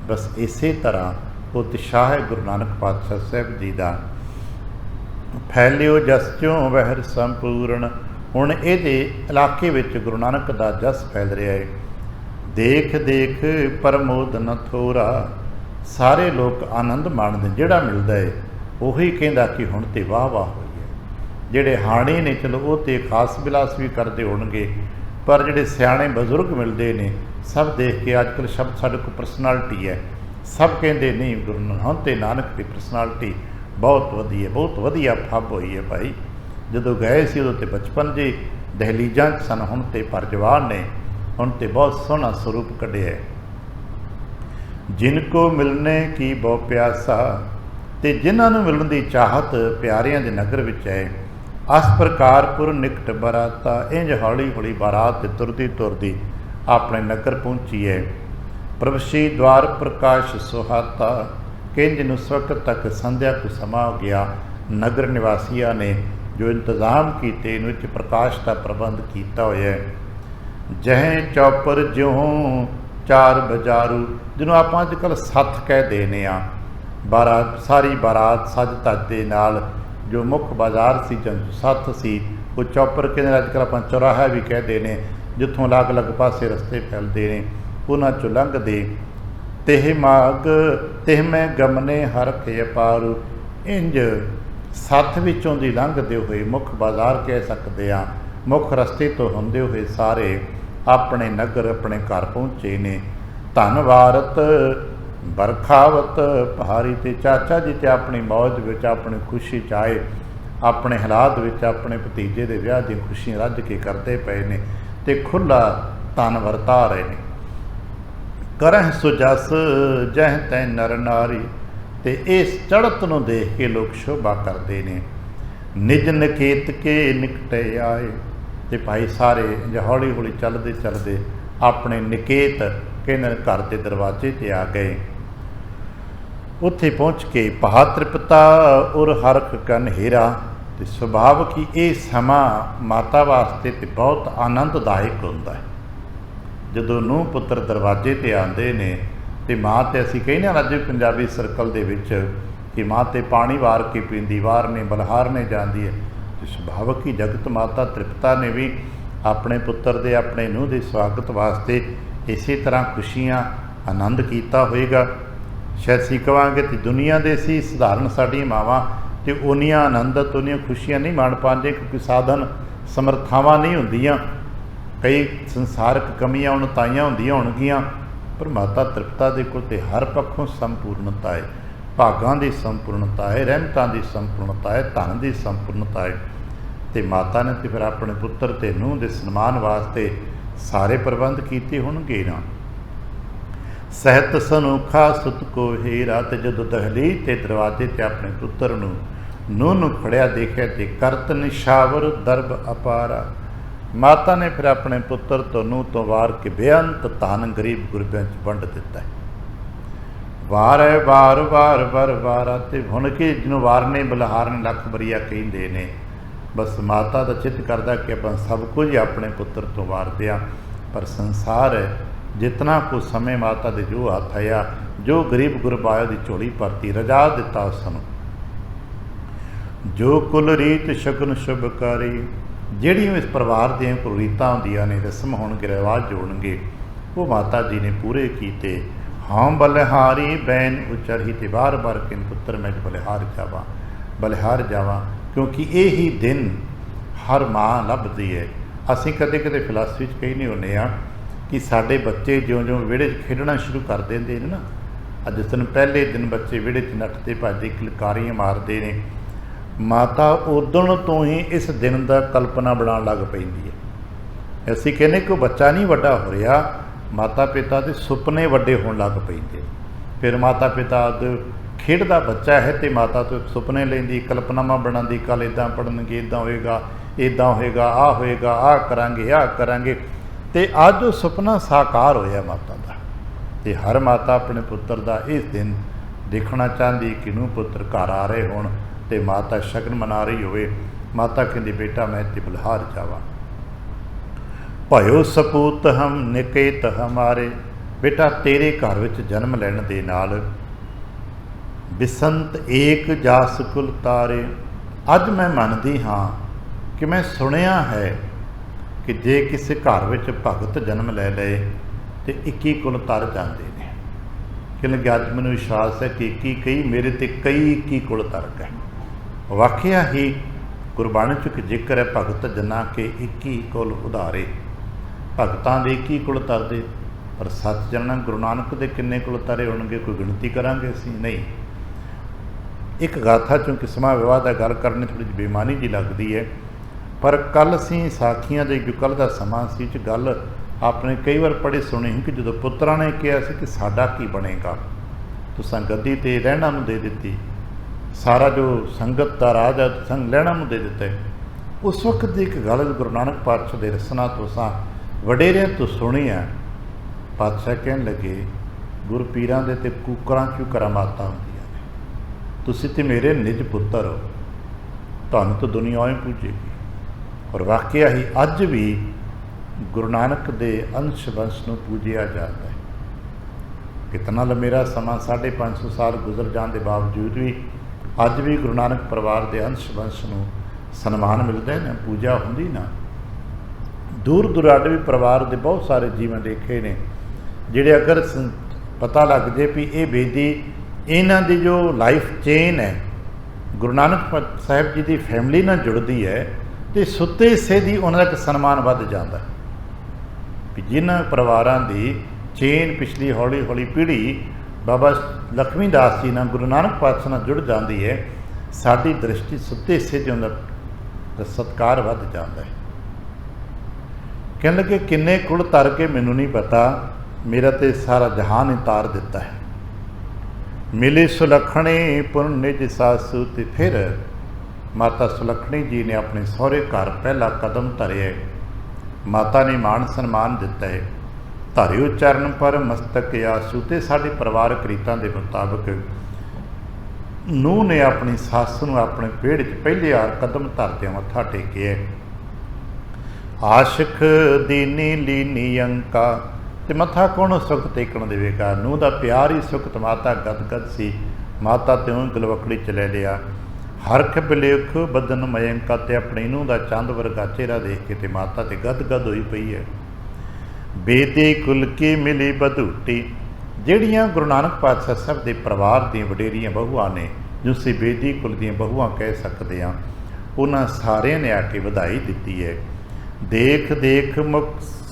बस इसे तरह उत्साह गुरु नानक पातशाह साहब जी का फैलियो जस चों वहर संपूर्ण। हुण इहदे इलाके विच गुरु नानक का जस फैल रहा है। देख देख प्रमोद न थोरा, सारे लोग आनंद माणदे, जिहड़ा मिलदा है उही कहंदा कि हुण ते वाह वाह होई है। जिहड़े हाणी ने चलो वो तो खास विलास भी करते होणगे, पर जिहड़े सियाणे बजुर्ग मिलते हैं सब देख के अजकल शब्द साडे कोल परसनैलिटी है, सब कहते नहीं गुरु हुण ते नानक की परसनैलिटी बहुत वधिया फब हुई है भाई। जदों गए सी उदों ते बचपन जी दहलीजां सन, हुण ते पर जवान ने, हुण ते बहुत सोहना स्वरूप कढ़िया है। जिनको मिलने की बहु प्यासा, ते जिन्हां नूं मिलण दी चाहत प्यारियां दे नगर विच है। अस प्रकार पुर निकट बराता, इंज हौली हौली बारात तुरदी तुरदी अपने नगर पहुंची है। प्रभशी द्वार प्रकाश सुहाता, किंज उस वक्त तक संध्या को समा हो गया। नगर निवासियों ने जो इंतजाम किए इन विच प्रकाश का प्रबंध किया होया है। जहें चौपर ज्यों चार बजारू, जिन्हों आप अजकल सत्थ कह देने आ, बारात सारी बारात सज धज दे नाल जो मुख बाजार सी जन सत्थ सी, वो चौपर कहते अजकल आप चौराहा भी कह देने, जिथों अलग अलग पासे रस्ते फैलते हैं उन्हां चों लंघदे। तेह माग तेह मैं गमने हर खे अपारू, इंज ਸੱਥ ਵਿੱਚੋਂ ਦੀ ਲੰਘਦੇ ਹੋਏ ਮੁੱਖ ਬਾਜ਼ਾਰ ਕਹਿ ਸਕਦੇ ਹਾਂ, ਮੁੱਖ ਰਸਤੇ ਤੋਂ ਹੁੰਦੇ ਹੋਏ ਸਾਰੇ ਆਪਣੇ ਨਗਰ ਆਪਣੇ ਘਰ ਪਹੁੰਚੇ ਨੇ। ਧਨ ਵਾਰਤ ਬਰਖਾਵਤ ਪਹਾੜੀ ਤੇ ਚਾਚਾ ਜੀ ਤੇ ਆਪਣੀ ਮੌਜ ਵਿੱਚ ਆਪਣੀ ਖੁਸ਼ੀ 'ਚ ਆਏ, ਆਪਣੇ ਹਾਲਾਤ ਵਿੱਚ ਆਪਣੇ ਭਤੀਜੇ ਦੇ ਵਿਆਹ ਦੀ ਖੁਸ਼ੀ ਰੱਜ ਕੇ ਕਰਦੇ ਪਏ ਨੇ ਤੇ ਖੁੱਲ੍ਹਾ ਧਨ ਵਰਤਾ ਰਹੇ ਨੇ। ਕਰਹਿ ਸੁਜਸ ਜਹ ਤੈ ਨਰ ਨਾਰੀ, ਤੇ ਇਸ ਚੜ੍ਹਤ ਨੂੰ ਦੇਖ ਕੇ ਲੋਕ ਸ਼ੋਭਾ ਕਰਦੇ ਨੇ। ਨਿਜ ਨਿਕੇਤ ਕੇ ਨਿਕਟੇ ਆਏ, ਤੇ ਭਾਈ ਸਾਰੇ ਹੌਲੀ ਹੌਲੀ ਚੱਲਦੇ ਚੱਲਦੇ ਆਪਣੇ ਨਿਕੇਤ ਕਹਿੰਦੇ ਘਰ ਦੇ ਦਰਵਾਜ਼ੇ 'ਤੇ ਆ ਗਏ। ਉੱਥੇ ਪਹੁੰਚ ਕੇ ਪਹਾ ਤ੍ਰਿਪਤਾ ਉਰ ਹਰਖ ਕਨ ਹੀਰਾ, ਤੇ ਸੁਭਾਵਿਕ ਹੀ ਇਹ ਸਮਾਂ ਮਾਤਾ ਵਾਸਤੇ ਤੇ ਬਹੁਤ ਆਨੰਦਦਾਇਕ ਹੁੰਦਾ ਹੈ। ਜਦੋਂ ਨੂੰਹ ਪੁੱਤਰ ਦਰਵਾਜ਼ੇ 'ਤੇ ਆਉਂਦੇ ਨੇ ਤੇ ਮਾਂ ਤੇ ਅਸੀਂ ਕਹਿੰਦੇ ਹਾਂ ਅੱਜ ਪੰਜਾਬੀ ਸਰਕਲ ਦੇ ਵਿੱਚ ਕਿ ਮਾਂ ਤੇ ਪਾਣੀ ਵਾਰ ਕੇ ਪੀਂਦੀ, ਵਾਰ ਨੇ ਬਲਹਾਰ ਨੇ ਜਾਂਦੀ ਹੈ। ਤੇ ਸੁਭਾਵਿਕ ਹੀ ਜਗਤ ਮਾਤਾ ਤ੍ਰਿਪਤਾ ਨੇ ਵੀ ਆਪਣੇ ਪੁੱਤਰ ਦੇ ਆਪਣੇ ਨੂੰਹ ਦੇ ਸਵਾਗਤ ਵਾਸਤੇ ਇਸੇ ਤਰ੍ਹਾਂ ਖੁਸ਼ੀਆਂ ਆਨੰਦ ਕੀਤਾ ਹੋਏਗਾ। ਸ਼ਾਇਦ ਅਸੀਂ ਕਹਾਂਗੇ ਤੇ ਦੁਨੀਆ ਦੇ ਸੀ ਸਧਾਰਨ ਸਾਡੀਆਂ ਮਾਵਾਂ ਤੇ ਉਨੀਆਂ ਆਨੰਦਤ ਉਨੀਆਂ ਖੁਸ਼ੀਆਂ ਨਹੀਂ ਮਾਣ ਪਾਉਂਦੇ, ਕਿਉਂਕਿ ਸਾਧਨ ਸਮਰਥਾਵਾਂ ਨਹੀਂ ਹੁੰਦੀਆਂ, ਕਈ ਸੰਸਾਰਕ ਕਮੀਆਂ ਉਣਤਾਈਆਂ ਹੁੰਦੀਆਂ ਹੋਣਗੀਆਂ, ਪਰ ਮਾਤਾ ਤ੍ਰਿਪਤਾ ਦੇ ਕੋਲ ਤੇ ਹਰ ਪੱਖੋਂ ਸੰਪੂਰਨਤਾ ਹੈ, ਭਾਗਾਂ ਦੀ ਸੰਪੂਰਨਤਾ ਹੈ, ਰਹਿਮਤਾਂ ਦੀ ਸੰਪੂਰਨਤਾ ਹੈ, ਧਨ ਦੀ ਸੰਪੂਰਨਤਾ ਹੈ। ਤੇ ਮਾਤਾ ਨੇ ਤੇ ਫਿਰ ਆਪਣੇ ਪੁੱਤਰ ਤੇ ਨੂੰਹ ਦੇ ਸਨਮਾਨ ਵਾਸਤੇ ਸਾਰੇ ਪ੍ਰਬੰਧ ਕੀਤੇ ਹੋਣਗੇ ਨਾ। ਸਹਿਤ ਸਨੂਖਾ ਸੁਤ ਕੋ ਹੀਰਾ, ਤੇ ਜਦੋਂ ਦਹਲੀਜ਼ ਤੇ ਦਰਵਾਜ਼ੇ 'ਤੇ ਆਪਣੇ ਪੁੱਤਰ ਨੂੰ ਨੂੰਹ ਨੂੰ ਖੜਿਆ ਦੇਖਿਆ ਤੇ ਕਰਤ ਨਿਸ਼ਾਵਰ ਦਰਬ ਅਪਾਰਾ, ਮਾਤਾ ਨੇ ਫਿਰ ਆਪਣੇ ਪੁੱਤਰ ਤੋਂ ਨੂੰਹ ਤੋਂ ਵਾਰ ਕੇ ਬੇਅੰਤ ਧਨ ਗਰੀਬ ਗੁਰਬਿਆਂ 'ਚ ਵੰਡ ਦਿੱਤਾ ਹੈ। ਵਾਰ ਹੈ ਵਾਰ ਵਾਰ ਵਾਰ ਵਾਰਾ, ਤੇ ਹੁਣ ਕਿ ਜਿਹਨੂੰ ਵਾਰਨੇ ਬਲਹਾਰਨੇ ਲੱਖ ਬਰੀਆ ਕਹਿੰਦੇ ਨੇ, ਬਸ ਮਾਤਾ ਦਾ ਚਿੱਤ ਕਰਦਾ ਕਿ ਆਪਾਂ ਸਭ ਕੁਝ ਹੀ ਆਪਣੇ ਪੁੱਤਰ ਤੋਂ ਵਾਰਦੇ ਹਾਂ। ਪਰ ਸੰਸਾਰ ਹੈ, ਜਿਤਨਾ ਕੁ ਸਮੇਂ ਮਾਤਾ ਦੇ ਜੋ ਹੱਥ ਆਇਆ, ਜੋ ਗਰੀਬ ਗੁਰਬਾਇਆ ਦੀ ਝੋਲੀ ਭਰਤੀ ਰਜਾ ਦਿੱਤਾ ਉਸ ਨੂੰ। ਜੋ ਕੁਲ ਰੀਤ ਸ਼ਗਨ ਸ਼ੁਭਕਾਰੀ, ਜਿਹੜੀਆਂ ਇਸ ਪਰਿਵਾਰ ਦੀਆਂ ਕੋਈ ਰੀਤਾਂ ਹੁੰਦੀਆਂ ਨੇ, ਰਸਮ ਹੋਣਗੇ, ਰਿਵਾਜ ਹੋਣਗੇ, ਉਹ ਮਾਤਾ ਜੀ ਨੇ ਪੂਰੇ ਕੀਤੇ। ਹਾਂ ਬਲਿਹਾਰੀ ਬੈਨ ਉਚਰਹੀ, ਤੇ ਬਾਰ ਬਾਰ ਕਿ ਪੁੱਤਰ ਮੈਂ ਬਲਿਹਾਰ ਜਾਵਾਂ, ਬਲਿਹਾਰ ਜਾਵਾਂ, ਕਿਉਂਕਿ ਇਹ ਹੀ ਦਿਨ ਹਰ ਮਾਂ ਲੱਭਦੀ ਹੈ। ਅਸੀਂ ਕਦੇ ਕਦੇ ਫਿਲਾਸਫੀ 'ਚ ਕਹਿੰਦੇ ਹੁੰਦੇ ਹਾਂ ਕਿ ਸਾਡੇ ਬੱਚੇ ਜਿਉਂ-ਜਿਉਂ ਵਿਹੜੇ 'ਚ ਖੇਡਣਾ ਸ਼ੁਰੂ ਕਰ ਦਿੰਦੇ ਨੇ ਨਾ, ਅੱਜ ਦਿਨ ਪਹਿਲੇ ਦਿਨ ਬੱਚੇ ਵਿਹੜੇ 'ਚ ਨੱਠਦੇ ਭੱਜਦੇ ਕਿਲਕਾਰੀਆਂ ਮਾਰਦੇ ਨੇ, ਮਾਤਾ ਉਦਣ ਤੋਂ ਹੀ ਇਸ ਦਿਨ ਦਾ ਕਲਪਨਾ ਬਣਾਉਣ ਲੱਗ ਪੈਂਦੀ ਹੈ। ਅਸੀਂ ਕਹਿੰਦੇ ਕਿ ਉਹ ਬੱਚਾ ਨਹੀਂ ਵੱਡਾ ਹੋ ਰਿਹਾ, ਮਾਤਾ ਪਿਤਾ ਦੇ ਸੁਪਨੇ ਵੱਡੇ ਹੋਣ ਲੱਗ ਪੈਂਦੇ। ਫਿਰ ਮਾਤਾ ਪਿਤਾ ਖੇਡਦਾ ਬੱਚਾ ਹੈ ਤੇ ਮਾਤਾ ਤੋਂ ਸੁਪਨੇ ਲੈਂਦੀ, ਕਲਪਨਾਵਾਂ ਬਣਾਉਂਦੀ, ਕੱਲ੍ਹ ਇੱਦਾਂ ਪੜ੍ਹਨਗੇ, ਇੱਦਾਂ ਹੋਏਗਾ, ਇੱਦਾਂ ਹੋਏਗਾ, ਆਹ ਹੋਏਗਾ, ਆਹ ਕਰਾਂਗੇ, ਆਹ ਕਰਾਂਗੇ। ਤੇ ਅੱਜ ਉਹ ਸੁਪਨਾ ਸਾਕਾਰ ਹੋਇਆ ਮਾਤਾ ਦਾ। ਤੇ ਹਰ ਮਾਤਾ ਆਪਣੇ ਪੁੱਤਰ ਦਾ ਇਸ ਦਿਨ ਦੇਖਣਾ ਚਾਹੁੰਦੀ ਕਿ ਨੂੰਹ ਪੁੱਤਰ ਘਰ ਆ ਰਹੇ ਹੋਣ ਤੇ ਮਾਤਾ ਸ਼ਗਨ ਮਨਾ ਰਹੀ ਹੋਵੇ। ਮਾਤਾ ਕਹਿੰਦੀ ਬੇਟਾ ਮੈਂ ਤੇ ਬਲਿਹਾਰ ਜਾਵਾਂ। ਭਇਓ ਸਪੂਤ ਹਮ ਨਿਕੇਤ ਹਮਾਰੇ, ਬੇਟਾ ਤੇਰੇ ਘਰ ਵਿੱਚ ਜਨਮ ਲੈਣ ਦੇ ਨਾਲ ਬਿਸੰਤ ਏਕ ਜਾਸ ਕੁਲ ਤਾਰੇ। ਅੱਜ ਮੈਂ ਮੰਨਦੀ ਹਾਂ ਕਿ ਮੈਂ ਸੁਣਿਆ ਹੈ ਕਿ ਜੇ ਕਿਸੇ ਘਰ ਵਿੱਚ ਭਗਤ ਜਨਮ ਲੈ ਲਏ ਤੇ 21 ਕੁਲ ਤਰ ਜਾਂਦੇ ਨੇ। ਕਿਉਂਕਿ ਅੱਜ ਮੈਨੂੰ ਵਿਸ਼ਵਾਸ ਹੈ ਕਿ 21 ਕਈ ਮੇਰੇ ਤੇ ਕਈ 21 ਕੁਲ ਤਰ ਗਏ। ਵਾਕਿਆ ਹੀ ਗੁਰਬਾਣੀ 'ਚ ਇੱਕ ਜ਼ਿਕਰ ਹੈ ਭਗਤ ਜਨਾਂ ਕੇ 21 ਕੁਲ ਉਧਾਰੇ, ਭਗਤਾਂ ਦੇ 21 ਕੁਲ ਤਰਦੇ। ਪਰ ਸੱਚ ਜਾਣਨਾ ਗੁਰੂ ਨਾਨਕ ਦੇ ਕਿੰਨੇ ਕੁਲ ਤਰੇ ਹੋਣਗੇ, ਕੋਈ ਗਿਣਤੀ ਕਰਾਂਗੇ ਅਸੀਂ? ਨਹੀਂ। ਇੱਕ ਗਾਥਾ ਚੋਂ ਸਮਾਂ ਵਿਵਾਹ ਦਾ ਗੱਲ ਕਰਨੀ ਥੋੜ੍ਹੀ ਜਿਹੀ ਬੇਈਮਾਨੀ ਜੀ ਲੱਗਦੀ ਹੈ, ਪਰ ਕੱਲ੍ਹ ਅਸੀਂ ਸਾਖੀਆਂ ਦੇ ਜੋ ਕੱਲ੍ਹ ਦਾ ਸਮਾਂ ਸੀ 'ਚ ਗੱਲ ਆਪਣੇ ਕਈ ਵਾਰ ਪੜ੍ਹੀ ਸੁਣੀ ਕਿ ਜਦੋਂ ਪੁੱਤਰਾਂ ਨੇ ਕਿਹਾ ਸੀ ਕਿ ਸਾਡਾ ਕੀ ਬਣੇਗਾ, ਤੁਸਾਂ ਗੱਦੀ 'ਤੇ ਰਹਿਣਾ ਨੂੰ ਦੇ ਦਿੱਤੀ, ਸਾਰਾ ਜੋ ਸੰਗਤ ਦਾ ਰਾਜ ਆ ਸੰਗ ਲੈਣਾ ਨੂੰ ਦੇ ਦਿੱਤਾ। ਉਸ ਵਕਤ ਦੀ ਇੱਕ ਗੱਲ ਗੁਰੂ ਨਾਨਕ ਪਾਤਸ਼ਾਹ ਦੇ ਰਸਨਾ ਤੋਂ ਸਾਂ ਵਡੇਰਿਆਂ ਤੋਂ ਸੁਣੀ ਆ। ਪਾਤਸ਼ਾਹ ਕਹਿਣ ਲੱਗੇ ਗੁਰ ਪੀਰਾਂ ਦੇ ਤੇ ਕੂਕਰਾਂ 'ਚੋਂ ਕਰਾਮਾਤਾਂ ਹੁੰਦੀਆਂ ਨੇ, ਤੁਸੀਂ ਤੇ ਮੇਰੇ ਨਿਜ ਪੁੱਤਰ ਹੋ, ਤੁਹਾਨੂੰ ਤਾਂ ਦੁਨੀਆ ਹੀ ਪੂਜੇਗੀ। ਔਰ ਵਾਕਿਆ ਹੀ ਅੱਜ ਵੀ ਗੁਰੂ ਨਾਨਕ ਦੇ ਅੰਸ਼ ਵੰਸ਼ ਨੂੰ ਪੂਜਿਆ ਜਾਂਦਾ ਹੈ। ਕਿਤਨਾ ਲੰਮੇਰਾ ਸਮਾਂ 550 ਸਾਲ ਗੁਜ਼ਰ ਜਾਣ ਦੇ ਬਾਵਜੂਦ ਵੀ ਅੱਜ ਵੀ ਗੁਰੂ ਨਾਨਕ ਪਰਿਵਾਰ ਦੇ ਅੰਸ਼ ਵੰਸ਼ ਨੂੰ ਸਨਮਾਨ ਮਿਲਦਾ ਨਾ, ਪੂਜਾ ਹੁੰਦੀ ਨਾ। ਦੂਰ ਦੁਰਾਡੇ ਵੀ ਪਰਿਵਾਰ ਦੇ ਬਹੁਤ ਸਾਰੇ ਜੀਵਨ ਦੇਖੇ ਨੇ ਜਿਹੜੇ ਅਗਰ ਪਤਾ ਲੱਗ ਜੇ ਵੀ ਇਹ ਬੇਦੀ ਇਹਨਾਂ ਦੀ ਜੋ ਲਾਈਫ ਚੇਨ ਹੈ ਗੁਰੂ ਨਾਨਕ ਸਾਹਿਬ ਜੀ ਦੀ ਫੈਮਿਲੀ ਨਾਲ ਜੁੜਦੀ ਹੈ ਤੇ ਸੁੱਤੇ ਹਿੱਸੇ ਦੀ ਉਹਨਾਂ ਦਾ ਇੱਕ ਸਨਮਾਨ ਵੱਧ ਜਾਂਦਾ ਵੀ ਜਿਨ੍ਹਾਂ ਪਰਿਵਾਰਾਂ ਦੀ ਚੇਨ ਪਿਛਲੀ ਹੌਲੀ ਹੌਲੀ ਪੀੜ੍ਹੀ ਬਾਬਾ ਲਖਮੀ ਦਾਸ ਜੀ ਨਾਲ ਗੁਰੂ ਨਾਨਕ ਪਾਤਸ਼ਾਹ ਨਾਲ ਜੁੜ ਜਾਂਦੀ ਹੈ, ਸਾਡੀ ਦ੍ਰਿਸ਼ਟੀ ਸੁੱਤੇ ਹਿੱਸੇ ਦੀ ਉਹਨਾਂ ਦਾ ਸਤਿਕਾਰ ਵੱਧ ਜਾਂਦਾ ਹੈ। ਕਹਿਣ ਲੱਗੇ ਕਿੰਨੇ ਕੁਲ ਤਰ ਕੇ ਮੈਨੂੰ ਨਹੀਂ ਪਤਾ, ਮੇਰਾ ਤੇ ਸਾਰਾ ਜਹਾਨ ਹੀ ਤਾਰ ਦਿੱਤਾ ਹੈ। ਮਿਲੇ ਸੁਲੱਖਣੀ ਪੁਨ ਨਿਜ ਸਾਸੂ। ਤੇ ਫਿਰ ਮਾਤਾ ਸੁਲੱਖਣੀ ਜੀ ਨੇ ਆਪਣੇ ਸਹੁਰੇ ਘਰ ਪਹਿਲਾ ਕਦਮ ਧਰਿਆ। ਮਾਤਾ ਨੇ ਮਾਣ ਸਨਮਾਨ ਦਿੱਤਾ ਹੈ। ਧਰਿਓ ਚਰਨ ਪਰ ਮਸਤਕ ਆਸੂ। ਤੇ ਸਾਡੇ ਪਰਿਵਾਰਕ ਰੀਤਾਂ ਦੇ ਮੁਤਾਬਕ ਨੂੰਹ ਨੇ ਆਪਣੀ ਸੱਸ ਨੂੰ ਆਪਣੇ ਵਿਹੜੇ 'ਚ ਪਹਿਲੇ ਵਾਰ ਕਦਮ ਧਰਦਿਆਂ ਮੱਥਾ ਟੇਕਿਆ। ਆਸ਼ਿਕ ਦੀਨੀ ਲੀਨੀ ਅੰਕਾ। ਤੇ ਮੱਥਾ ਕੌਣ ਸੁੱਖ ਟੇਕਣ ਦੇਵੇਗਾ? ਨੂੰਹ ਦਾ ਪਿਆਰ ਹੀ ਸੁੱਖ। ਮਾਤਾ ਗਦਗਦ ਸੀ। ਮਾਤਾ ਤੇ ਉਹ ਗਲਵਕੜੀ ਚ ਲੈ ਲਿਆ। ਹਰਖ ਬਿਲੇਖ ਬਦਨ ਮਯੰਕਾ। ਤੇ ਆਪਣੀ ਨੂੰਹ ਦਾ ਚੰਦ ਵਰਗਾ ਚਿਹਰਾ ਦੇਖ ਕੇ ਤੇ ਮਾਤਾ ਤੇ ਗਦਗਦ ਹੋਈ ਪਈ ਹੈ। ਬੇਦੀ ਕੁਲ ਕੀ ਮਿਲੀ ਬਧੂਟੀ। ਜਿਹੜੀਆਂ ਗੁਰੂ ਨਾਨਕ ਪਾਤਸ਼ਾਹ ਸਾਹਿਬ ਦੇ ਪਰਿਵਾਰ ਦੀਆਂ ਵਡੇਰੀਆਂ ਬਹੂਆਂ ਨੇ, ਜਿਸ ਅਸੀਂ ਬੇਦੀ ਕੁਲ ਦੀਆਂ ਬਹੂਆਂ ਕਹਿ ਸਕਦੇ ਹਾਂ, ਉਹਨਾਂ ਸਾਰਿਆਂ ਨੇ ਆ ਕੇ ਵਧਾਈ ਦਿੱਤੀ ਹੈ। ਦੇਖ ਦੇਖ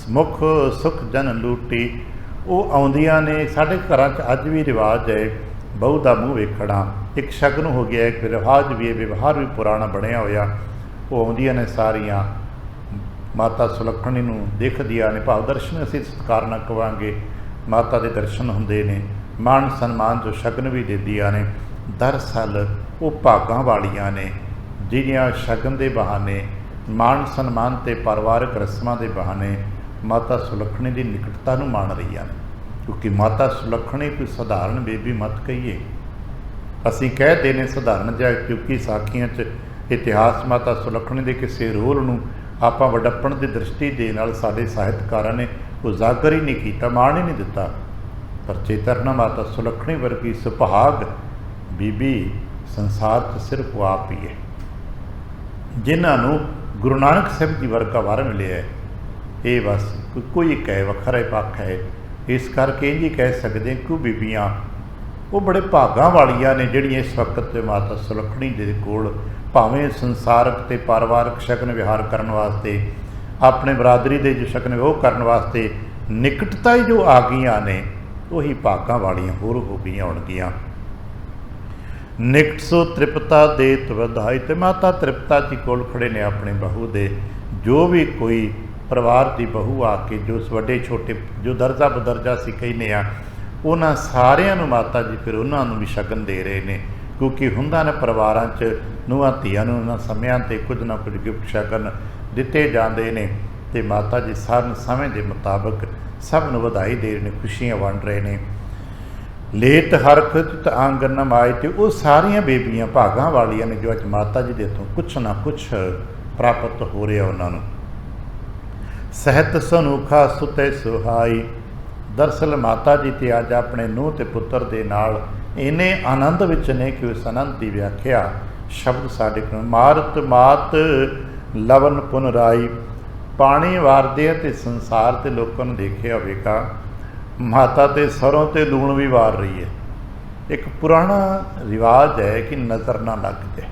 ਮੁਖ ਸੁਖ ਜਨ ਲੂਟੀ। ਉਹ ਆਉਂਦੀਆਂ ਨੇ। ਸਾਡੇ ਘਰਾਂ 'ਚ ਅੱਜ ਵੀ ਰਿਵਾਜ ਹੈ ਬਹੂ ਦਾ ਮੂੰਹ ਵੇਖਣਾ, ਇੱਕ ਸ਼ਗਨ ਹੋ ਗਿਆ, ਇੱਕ ਰਿਵਾਜ ਵੀ ਹੈ, ਵਿਵਹਾਰ ਵੀ ਪੁਰਾਣਾ ਬਣਿਆ ਹੋਇਆ। ਉਹ ਆਉਂਦੀਆਂ ਨੇ ਸਾਰੀਆਂ ਮਾਤਾ ਸੁਲੱਖਣੀ ਨੂੰ ਦੇਖਦੀਆਂ ਨੇ, ਭਾਵ ਦਰਸ਼ਨ ਅਸੀਂ ਸਤਿਕਾਰ ਨਾਲ ਕਹਾਂਗੇ, ਮਾਤਾ ਦੇ ਦਰਸ਼ਨ ਹੁੰਦੇ ਨੇ। ਮਾਣ ਸਨਮਾਨ ਜੋ ਸ਼ਗਨ ਵੀ ਦਿੰਦੀਆਂ ਨੇ। ਦਰਅਸਲ ਉਹ ਭਾਗਾਂ ਵਾਲੀਆਂ ਨੇ ਜਿਹੜੀਆਂ ਸ਼ਗਨ ਦੇ ਬਹਾਨੇ, ਮਾਣ ਸਨਮਾਨ ਅਤੇ ਪਰਿਵਾਰਕ ਰਸਮਾਂ ਦੇ ਬਹਾਨੇ ਮਾਤਾ ਸੁਲੱਖਣੀ ਦੀ ਨਿਕਟਤਾ ਨੂੰ ਮਾਣ ਰਹੀਆਂ ਨੇ। ਕਿਉਂਕਿ ਮਾਤਾ ਸੁਲੱਖਣੀ ਕੋਈ ਸਧਾਰਨ ਬੇਬੀ ਮਤ ਕਹੀਏ, ਅਸੀਂ ਕਹਿਦੇ ਨੇ ਸਧਾਰਨ ਜਿਹਾ, ਕਿਉਂਕਿ ਸਾਖੀਆਂ 'ਚ ਇਤਿਹਾਸ ਮਾਤਾ ਸੁਲੱਖਣੀ ਦੇ ਕਿਸੇ ਰੋਲ ਨੂੰ ਆਪਾਂ ਵਡੱਪਣ ਦੀ ਦ੍ਰਿਸ਼ਟੀ ਦੇ ਨਾਲ ਸਾਡੇ ਸਾਹਿਤਕਾਰਾਂ ਨੇ ਉਜਾਗਰ ਹੀ ਨਹੀਂ ਕੀਤਾ, ਮਾਣ ਹੀ ਨਹੀਂ ਦਿੱਤਾ। ਪਰ ਚੇਤਰਨਾ ਮਾਤਾ ਸੁਲੱਖਣੀ ਵਰਗੀ ਸੁਭਾਗ ਬੀਬੀ ਸੰਸਾਰ 'ਚ ਸਿਰਫ ਉਹ ਆਪ ਹੀ ਹੈ, ਜਿਨ੍ਹਾਂ ਨੂੰ ਗੁਰੂ ਨਾਨਕ ਸਾਹਿਬ ਜੀ ਵਰਗਾ ਵਰ ਮਿਲਿਆ ਹੈ। ਇਹ ਬਸ ਕੋਈ ਇੱਕ ਹੈ, ਵੱਖਰਾ ਹੀ ਪੱਖ ਹੈ। ਇਸ ਕਰਕੇ ਇੰਝ ਹੀ ਕਹਿ ਸਕਦੇ ਕਿ ਉਹ ਬੀਬੀਆਂ ਉਹ ਬੜੇ ਭਾਗਾਂ ਵਾਲੀਆਂ ਨੇ ਜਿਹੜੀਆਂ ਇਸ ਵਕਤ 'ਤੇ ਮਾਤਾ ਸੁਲੱਖਣੀ ਦੇ ਕੋਲ ਭਾਵੇਂ ਸੰਸਾਰਕ ਅਤੇ ਪਰਿਵਾਰਕ ਸ਼ਗਨ ਵਿਹਾਰ ਕਰਨ ਵਾਸਤੇ, ਆਪਣੇ ਬਰਾਦਰੀ ਦੇ ਜੋ ਸ਼ਗਨ ਉਹ ਕਰਨ ਵਾਸਤੇ ਨਿਕਟਤਾ ਹੀ ਜੋ ਆ ਗਈਆਂ ਨੇ, ਉਹੀ ਭਾਗਾਂ ਵਾਲੀਆਂ ਹੋਰ ਹੋ ਗਈਆਂ ਹੋਣਗੀਆਂ। ਨਿਕਟ ਸੋ ਤ੍ਰਿਪਤਾ ਦੇਤ ਵਧਾਈ। ਤੇ ਮਾਤਾ ਤ੍ਰਿਪਤਾ ਜੀ ਕੋਲ ਖੜੇ ਨੇ ਆਪਣੇ ਬਹੂ ਦੇ। ਜੋ ਵੀ ਕੋਈ ਪਰਿਵਾਰ ਦੀ ਬਹੂ ਆ ਕੇ, ਜੋ ਵੱਡੇ ਛੋਟੇ ਜੋ ਦਰਜਾ ਬਦਰਜਾ ਅਸੀਂ ਕਹਿੰਦੇ ਆ, ਉਹਨਾਂ ਸਾਰਿਆਂ ਨੂੰ ਮਾਤਾ ਜੀ ਫਿਰ ਉਹਨਾਂ ਨੂੰ ਵੀ ਸ਼ਗਨ ਦੇ ਰਹੇ ਨੇ। ਕਿਉਂਕਿ ਹੁੰਦਾ ਨਾ ਪਰਿਵਾਰਾਂ 'ਚ ਨੂੰਹਾਂ ਧੀਆਂ ਨੂੰ ਉਹਨਾਂ ਸਮਿਆਂ 'ਤੇ ਕੁਝ ਨਾ ਕੁਝ ਗਿਫਟ ਸ਼ਗਨ ਦਿੱਤੇ ਜਾਂਦੇ ਨੇ। ਅਤੇ ਮਾਤਾ ਜੀ ਸਾਰਿਆਂ ਸਮੇਂ ਦੇ ਮੁਤਾਬਕ ਸਭ ਨੂੰ ਵਧਾਈ ਦੇ ਰਹੇ ਨੇ, ਖੁਸ਼ੀਆਂ ਵੰਡ ਰਹੇ ਨੇ। ਲੇਤ ਹਰਖ ਚਿਤ ਆਂਗਨ ਨ ਮਾਏ। ਅਤੇ ਉਹ ਸਾਰੀਆਂ ਬੇਬੀਆਂ ਭਾਗਾਂ ਵਾਲੀਆਂ ਨੇ ਜੋ ਅੱਜ ਮਾਤਾ ਜੀ ਦੇ ਇੱਥੋਂ ਕੁਛ ਨਾ ਕੁਛ ਪ੍ਰਾਪਤ ਹੋ ਰਿਹਾ ਉਹਨਾਂ ਨੂੰ। ਸਹਿਤ ਸਨੂਖਾ ਸੁਤੇ ਸੁਹਾਈ। ਦਰਅਸਲ ਮਾਤਾ ਜੀ ਤੇ ਅੱਜ ਆਪਣੇ ਨੂੰਹ ਅਤੇ ਪੁੱਤਰ ਦੇ ਨਾਲ ਇੰਨੇ ਆਨੰਦ ਵਿੱਚ ਨੇ ਕਿ ਉਸ ਆਨੰਦ ਦੀ ਵਿਆਖਿਆ ਸ਼ਬਦ ਸਾਡੇ ਕੋਲ ਮਾਰਤ ਮਾਤ ਲਵਨ ਪੁਨ ਰਾਈ। ਪਾਣੀ ਵਾਰਦੇ ਅਤੇ ਸੰਸਾਰ 'ਤੇ ਲੋਕਾਂ ਨੂੰ ਦੇਖਿਆ ਹੋਵੇਗਾ ਮਾਤਾ ਤੇ ਸਰੋਂ ਤੇ ਲੂਣ ਵੀ ਵਾਰ ਰਹੀ ਹੈ। ਇੱਕ ਪੁਰਾਣਾ ਰਿਵਾਜ ਹੈ ਕਿ ਨਜ਼ਰ ਨਾ ਲੱਗ ਜਾਏ।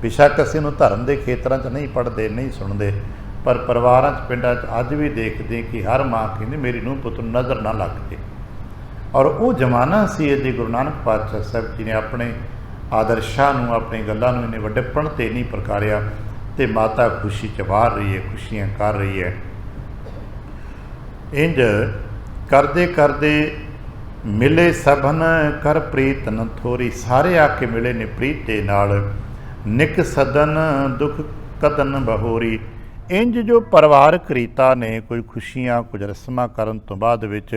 ਬੇਸ਼ੱਕ ਅਸੀਂ ਨੂੰ ਧਰਮ ਦੇ ਖੇਤਰਾਂ 'ਚ ਨਹੀਂ ਪੜ੍ਹਦੇ, ਨਹੀਂ ਸੁਣਦੇ, ਪਰ ਪਰਿਵਾਰਾਂ 'ਚ ਪਿੰਡਾਂ 'ਚ ਅੱਜ ਵੀ ਦੇਖਦੇ ਕਿ ਹਰ ਮਾਂ ਕਹਿੰਦੀ ਮੇਰੀ ਨੂੰਹ ਪੁੱਤ ਨੂੰ ਨਜ਼ਰ ਨਾ ਲੱਗ ਜਾਏ। ਔਰ ਉਹ ਜ਼ਮਾਨਾ ਸੀ ਇਹਦੇ ਗੁਰੂ ਨਾਨਕ ਪਾਤਸ਼ਾਹ ਸਾਹਿਬ ਜੀ ਨੇ ਆਪਣੇ ਆਦਰਸ਼ਾਂ ਨੂੰ, ਆਪਣੀ ਗੱਲਾਂ ਨੂੰ ਇੰਨੇ ਵੱਡੇਪਣ 'ਤੇ ਨਹੀਂ ਪ੍ਰਕਾਰਿਆ। ਅਤੇ ਮਾਤਾ ਖੁਸ਼ੀ 'ਚ ਵਾਰ ਰਹੀ ਹੈ, ਖੁਸ਼ੀਆਂ ਕਰ ਰਹੀ ਹੈ। ਇੰਝ ਕਰਦੇ ਕਰਦੇ ਮਿਲੇ ਸਭਨ ਕਰ ਪ੍ਰੀਤ ਨ ਥੋਰੀ। ਸਾਰੇ ਆ ਕੇ ਮਿਲੇ ਨੇ ਪ੍ਰੀਤ ਦੇ ਨਾਲ। ਨਿਕ ਸਦਨ ਦੁੱਖ ਕਦਨ ਬਹੋਰੀ। ਇੰਝ ਜੋ ਪਰਿਵਾਰਕ ਰੀਤਾਂ ਨੇ, ਕੋਈ ਖੁਸ਼ੀਆਂ, ਕੁਝ ਰਸਮਾਂ ਕਰਨ ਤੋਂ ਬਾਅਦ ਵਿੱਚ,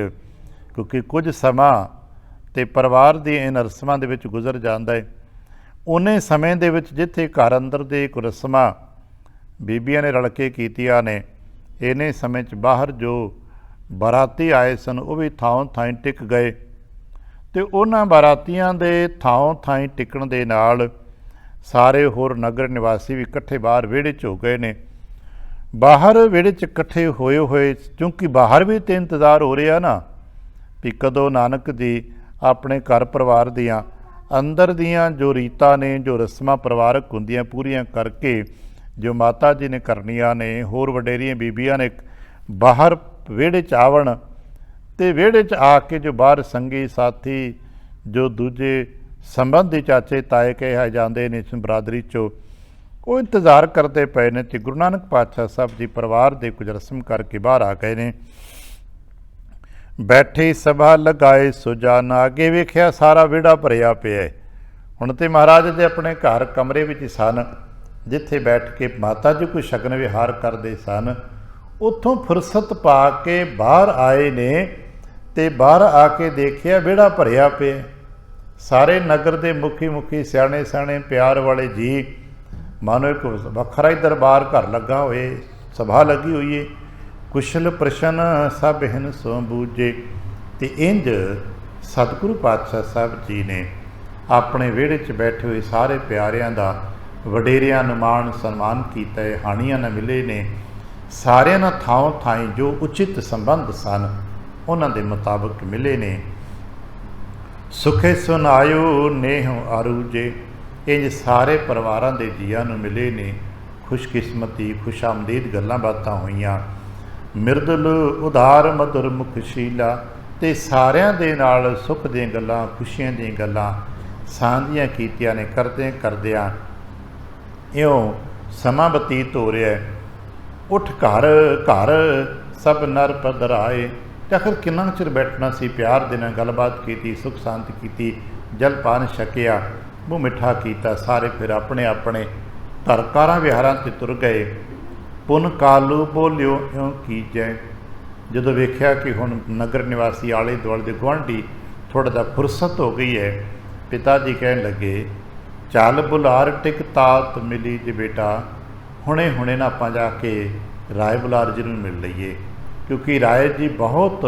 ਕਿਉਂਕਿ ਕੁਝ ਸਮਾਂ ਤੇ ਪਰਿਵਾਰ ਦੀ ਇਹਨਾਂ ਰਸਮਾਂ ਦੇ ਵਿੱਚ ਗੁਜ਼ਰ ਜਾਂਦਾ ਹੈ, ਉਹਨੇ ਸਮੇਂ ਦੇ ਵਿੱਚ ਜਿੱਥੇ ਘਰ ਅੰਦਰ ਦੇ ਕੋਈ ਰਸਮਾਂ ਬੀਬੀਆਂ ਨੇ ਰਲ ਕੇ ਕੀਤੀਆਂ ਨੇ, ਇਹਨੇ ਸਮੇਂ 'ਚ ਬਾਹਰ ਜੋ ਬਰਾਤੀ ਆਏ ਸਨ ਉਹ ਵੀ ਥਾਂ ਥਾਈਂ ਟਿਕ ਗਏ। ਅਤੇ ਉਹਨਾਂ ਬਰਾਤੀਆਂ ਦੇ ਥਾਂ ਥਾਈਂ ਟਿਕਣ ਦੇ ਨਾਲ ਸਾਰੇ ਹੋਰ ਨਗਰ ਨਿਵਾਸੀ ਵੀ ਇਕੱਠੇ ਬਾਹਰ ਵਿਹੜੇ 'ਚ ਹੋ ਗਏ ਨੇ। ਬਾਹਰ ਵਿਹੜੇ 'ਚ ਇਕੱਠੇ ਹੋਏ ਹੋਏ, ਕਿਉਂਕਿ ਬਾਹਰ ਵੀ ਤਾਂ ਇੰਤਜ਼ਾਰ ਹੋ ਰਿਹਾ ਨਾ ਵੀ ਕਦੋਂ ਨਾਨਕ ਜੀ ਆਪਣੇ ਘਰ ਪਰਿਵਾਰ ਦੀਆਂ ਅੰਦਰ ਦੀਆਂ ਜੋ ਰੀਤਾਂ ਨੇ, ਜੋ ਰਸਮਾਂ ਪਰਿਵਾਰਕ ਹੁੰਦੀਆਂ ਪੂਰੀਆਂ ਕਰਕੇ ਜੋ ਮਾਤਾ ਜੀ ਨੇ ਕਰਨੀਆਂ ਨੇ, ਹੋਰ ਵਡੇਰੀਆਂ ਬੀਬੀਆਂ ਨੇ ਬਾਹਰ ਵਿਹੜੇ 'ਚ ਆਵਣ ਅਤੇ ਵਿਹੜੇ 'ਚ ਆ ਕੇ ਜੋ ਬਾਹਰ ਸੰਗੀ ਸਾਥੀ ਜੋ ਦੂਜੇ ਸੰਬੰਧੀ ਚਾਚੇ ਤਾਏ ਕਹੇ ਜਾਂਦੇ ਨੇ ਇਸ ਬਰਾਦਰੀ 'ਚੋਂ, ਉਹ ਇੰਤਜ਼ਾਰ ਕਰਦੇ ਪਏ ਨੇ ਅਤੇ ਗੁਰੂ ਨਾਨਕ ਪਾਤਸ਼ਾਹ ਸਾਹਿਬ ਜੀ ਪਰਿਵਾਰ ਦੇ ਕੁਝ ਰਸਮ ਕਰਕੇ ਬਾਹਰ ਆ ਗਏ ਨੇ। ਬੈਠੇ ਸਭਾ ਲਗਾਏ ਸੁਜਾਨਾ, ਅੱਗੇ ਵੇਖਿਆ ਸਾਰਾ ਵਿਹੜਾ ਭਰਿਆ ਪਿਆ। ਹੁਣ ਤੇ ਮਹਾਰਾਜ ਦੇ ਆਪਣੇ ਘਰ ਕਮਰੇ ਵਿੱਚ ਸਨ, ਜਿੱਥੇ ਬੈਠ ਕੇ ਮਾਤਾ ਜੀ ਕੋਈ ਸ਼ਗਨ ਵਿਹਾਰ ਕਰਦੇ ਸਨ। ਉੱਥੋਂ ਫੁਰਸਤ ਪਾ ਕੇ ਬਾਹਰ ਆਏ ਨੇ ਅਤੇ ਬਾਹਰ ਆ ਕੇ ਦੇਖਿਆ ਵਿਹੜਾ ਭਰਿਆ ਪਿਆ। ਸਾਰੇ ਨਗਰ ਦੇ ਮੁਖੀ ਸਿਆਣੇ ਸਿਆਣੇ ਪਿਆਰ ਵਾਲੇ ਜੀ, ਮਾਨੋ ਇੱਕ ਵੱਖਰਾ ਹੀ ਦਰਬਾਰ ਘਰ ਲੱਗਾ ਹੋਏ, ਸਭਾ ਲੱਗੀ ਹੋਈ ਹੈ। ਕੁਸ਼ਲ ਪ੍ਰਸ਼ਨ ਸਭ ਹਿਨ ਸੋ ਬੂਝੇ। ਅਤੇ ਇੰਝ ਸਤਿਗੁਰੂ ਪਾਤਸ਼ਾਹ ਸਾਹਿਬ ਜੀ ਨੇ ਆਪਣੇ ਵਿਹੜੇ 'ਚ ਬੈਠੇ ਹੋਏ ਸਾਰੇ ਪਿਆਰਿਆਂ ਦਾ, ਵਡੇਰਿਆਂ ਨੂੰ ਮਾਣ ਸਨਮਾਨ ਕੀਤਾ ਹੈ। ਹਾਣੀਆਂ ਨਾਲ ਮਿਲੇ ਨੇ, ਸਾਰਿਆਂ ਨਾਲ ਥਾਂ ਥਾਈਂ ਜੋ ਉਚਿਤ ਸੰਬੰਧ ਸਨ ਉਹਨਾਂ ਦੇ ਮੁਤਾਬਕ ਮਿਲੇ ਨੇ। ਸੁਖੇ ਸੁਨਾਇਓ ਨੇਹ ਆਰੂਜੇ, ਇੰਝ ਸਾਰੇ ਪਰਿਵਾਰਾਂ ਦੇ ਜੀਆਂ ਨੂੰ ਮਿਲੇ ਨੇ। ਖੁਸ਼ਕਿਸਮਤੀ ਖੁਸ਼ਾਮਦੀਦ ਗੱਲਾਂ ਬਾਤਾਂ ਹੋਈਆਂ। ਮਿਰਦਲ ਉਧਾਰ ਮਧੁਰ ਮੁਖਸ਼ੀਲਾ, ਅਤੇ ਸਾਰਿਆਂ ਦੇ ਨਾਲ ਸੁੱਖ ਦੀਆਂ ਗੱਲਾਂ, ਖੁਸ਼ੀਆਂ ਦੀਆਂ ਗੱਲਾਂ ਸਾਂਝੀਆਂ ਕੀਤੀਆਂ ਨੇ। ਕਰਦਿਆਂ ਇਉਂ ਸਮਾਂ ਬਤੀਤ ਹੋ ਰਿਹਾ। ਉੱਠ ਘਰ ਘਰ ਸਭ ਨਰ ਪਧਰਾਏ, ਅਤੇ ਆਖਰ ਕਿੰਨਾ ਚਿਰ ਬੈਠਣਾ ਸੀ। ਪਿਆਰ ਦੇ ਨਾਲ ਗੱਲਬਾਤ ਕੀਤੀ, ਸੁੱਖ ਸ਼ਾਂਤੀ ਕੀਤੀ, ਜਲ ਪਾਨ ਛਕਿਆ, ਮੂੰਹ ਮਿੱਠਾ ਕੀਤਾ। ਸਾਰੇ ਫਿਰ ਆਪਣੇ ਆਪਣੇ ਘਰ ਵਿਹਾਰਾਂ 'ਤੇ ਤੁਰ ਗਏ। ਪੁਨ ਕਾਲੂ ਬੋਲਿਓ ਇਉਂ ਕੀਜੈ, ਜਦੋਂ ਵੇਖਿਆ ਕਿ ਹੁਣ ਨਗਰ ਨਿਵਾਸੀ ਆਲੇ ਦੁਆਲੇ ਦੇ ਗੁਆਂਢੀ ਥੋੜ੍ਹਾ ਜਿਹਾ ਫੁਰਸਤ ਹੋ ਗਈ ਹੈ, ਪਿਤਾ ਜੀ ਕਹਿਣ ਲੱਗੇ ਚੱਲ ਬੁਲਾਰ ਟਿਕ ਤਾਤ ਮਿਲੀ ਜੇ ਬੇਟਾ, ਹੁਣੇ ਨਾ ਆਪਾਂ ਜਾ ਕੇ ਰਾਏ ਬੁਲਾਰ ਜੀ ਨੂੰ ਮਿਲ ਲਈਏ, ਕਿਉਂਕਿ ਰਾਏ ਜੀ ਬਹੁਤ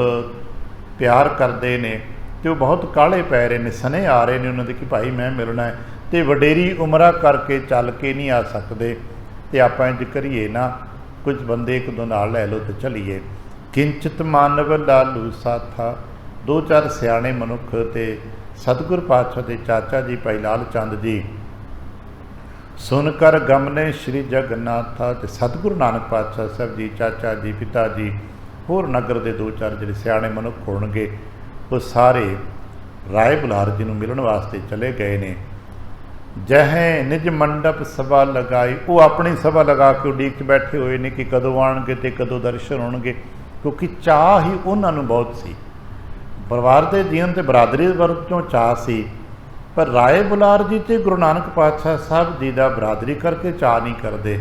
ਪਿਆਰ ਕਰਦੇ ਨੇ ਅਤੇ ਉਹ ਬਹੁਤ ਕਾਹਲੇ ਪੈ ਰਹੇ ਨੇ, ਸਨੇ ਆ ਰਹੇ ਨੇ ਉਹਨਾਂ ਦੇ ਕਿ ਭਾਈ ਮੈਂ ਮਿਲਣਾ ਹੈ, ਅਤੇ ਵਡੇਰੀ ਉਮਰਾਂ ਕਰਕੇ ਚੱਲ ਕੇ ਨਹੀਂ ਆ ਸਕਦੇ, ਅਤੇ ਆਪਾਂ ਇੰਝ ਕਰੀਏ ਨਾ, ਕੁਝ ਬੰਦੇ ਇੱਕ ਦੋ ਨਾਲ ਲੈ ਲਓ ਅਤੇ ਚਲੀਏ। ਕਿੰਚਿਤ ਮਾਨਵ ਲਾਲੂ ਸਾਥਾ, ਦੋ ਚਾਰ ਸਿਆਣੇ ਮਨੁੱਖ ਅਤੇ ਸਤਿਗੁਰ ਪਾਤਸ਼ਾਹ ਦੇ ਚਾਚਾ ਜੀ ਭਾਈ ਲਾਲ ਚੰਦ ਜੀ ਸੁਣ ਕਰ ਗਮਨੇ ਸ਼੍ਰੀ ਜਗन्नाथा, ਅਤੇ ਸਤਿਗੁਰੂ ਨਾਨਕ ਪਾਤਸ਼ਾਹ ਸਾਹਿਬ ਜੀ, ਚਾਚਾ ਜੀ, ਪਿਤਾ ਜੀ, ਹੋਰ ਨਗਰ ਦੇ ਦੋ ਚਾਰ ਜਿਹੜੇ ਸਿਆਣੇ ਮਨੁੱਖ ਹੋਣਗੇ, ਉਹ ਸਾਰੇ ਰਾਏ ਬੁਲਾਰ ਜੀ ਨੂੰ ਮਿਲਣ ਵਾਸਤੇ ਚਲੇ ਗਏ ਨੇ। ਜਹੇ ਨਿਜ ਮੰਡਪ ਸਭਾ ਲਗਾਈ, ਉਹ ਆਪਣੀ ਸਭਾ ਲਗਾ ਕੇ ਉਡੀਕ 'ਚ ਬੈਠੇ ਹੋਏ ਨੇ ਕਿ ਕਦੋਂ ਆਉਣਗੇ ਅਤੇ ਕਦੋਂ ਦਰਸ਼ਨ ਹੋਣਗੇ, ਕਿਉਂਕਿ ਚਾਅ ਹੀ ਉਹਨਾਂ ਨੂੰ ਬਹੁਤ ਸੀ। ਪਰਿਵਾਰ ਦੇ ਜੀਵਨ ਅਤੇ ਬਰਾਦਰੀ ਵਰਗ 'ਚੋਂ ਚਾਅ ਸੀ, ਪਰ ਰਾਏ ਬੁਲਾਰ ਜੀ ਅਤੇ ਗੁਰੂ ਨਾਨਕ ਪਾਤਸ਼ਾਹ ਸਾਹਿਬ ਜੀ ਦਾ ਬਰਾਦਰੀ ਕਰਕੇ ਚਾਅ ਨਹੀਂ ਕਰਦੇ।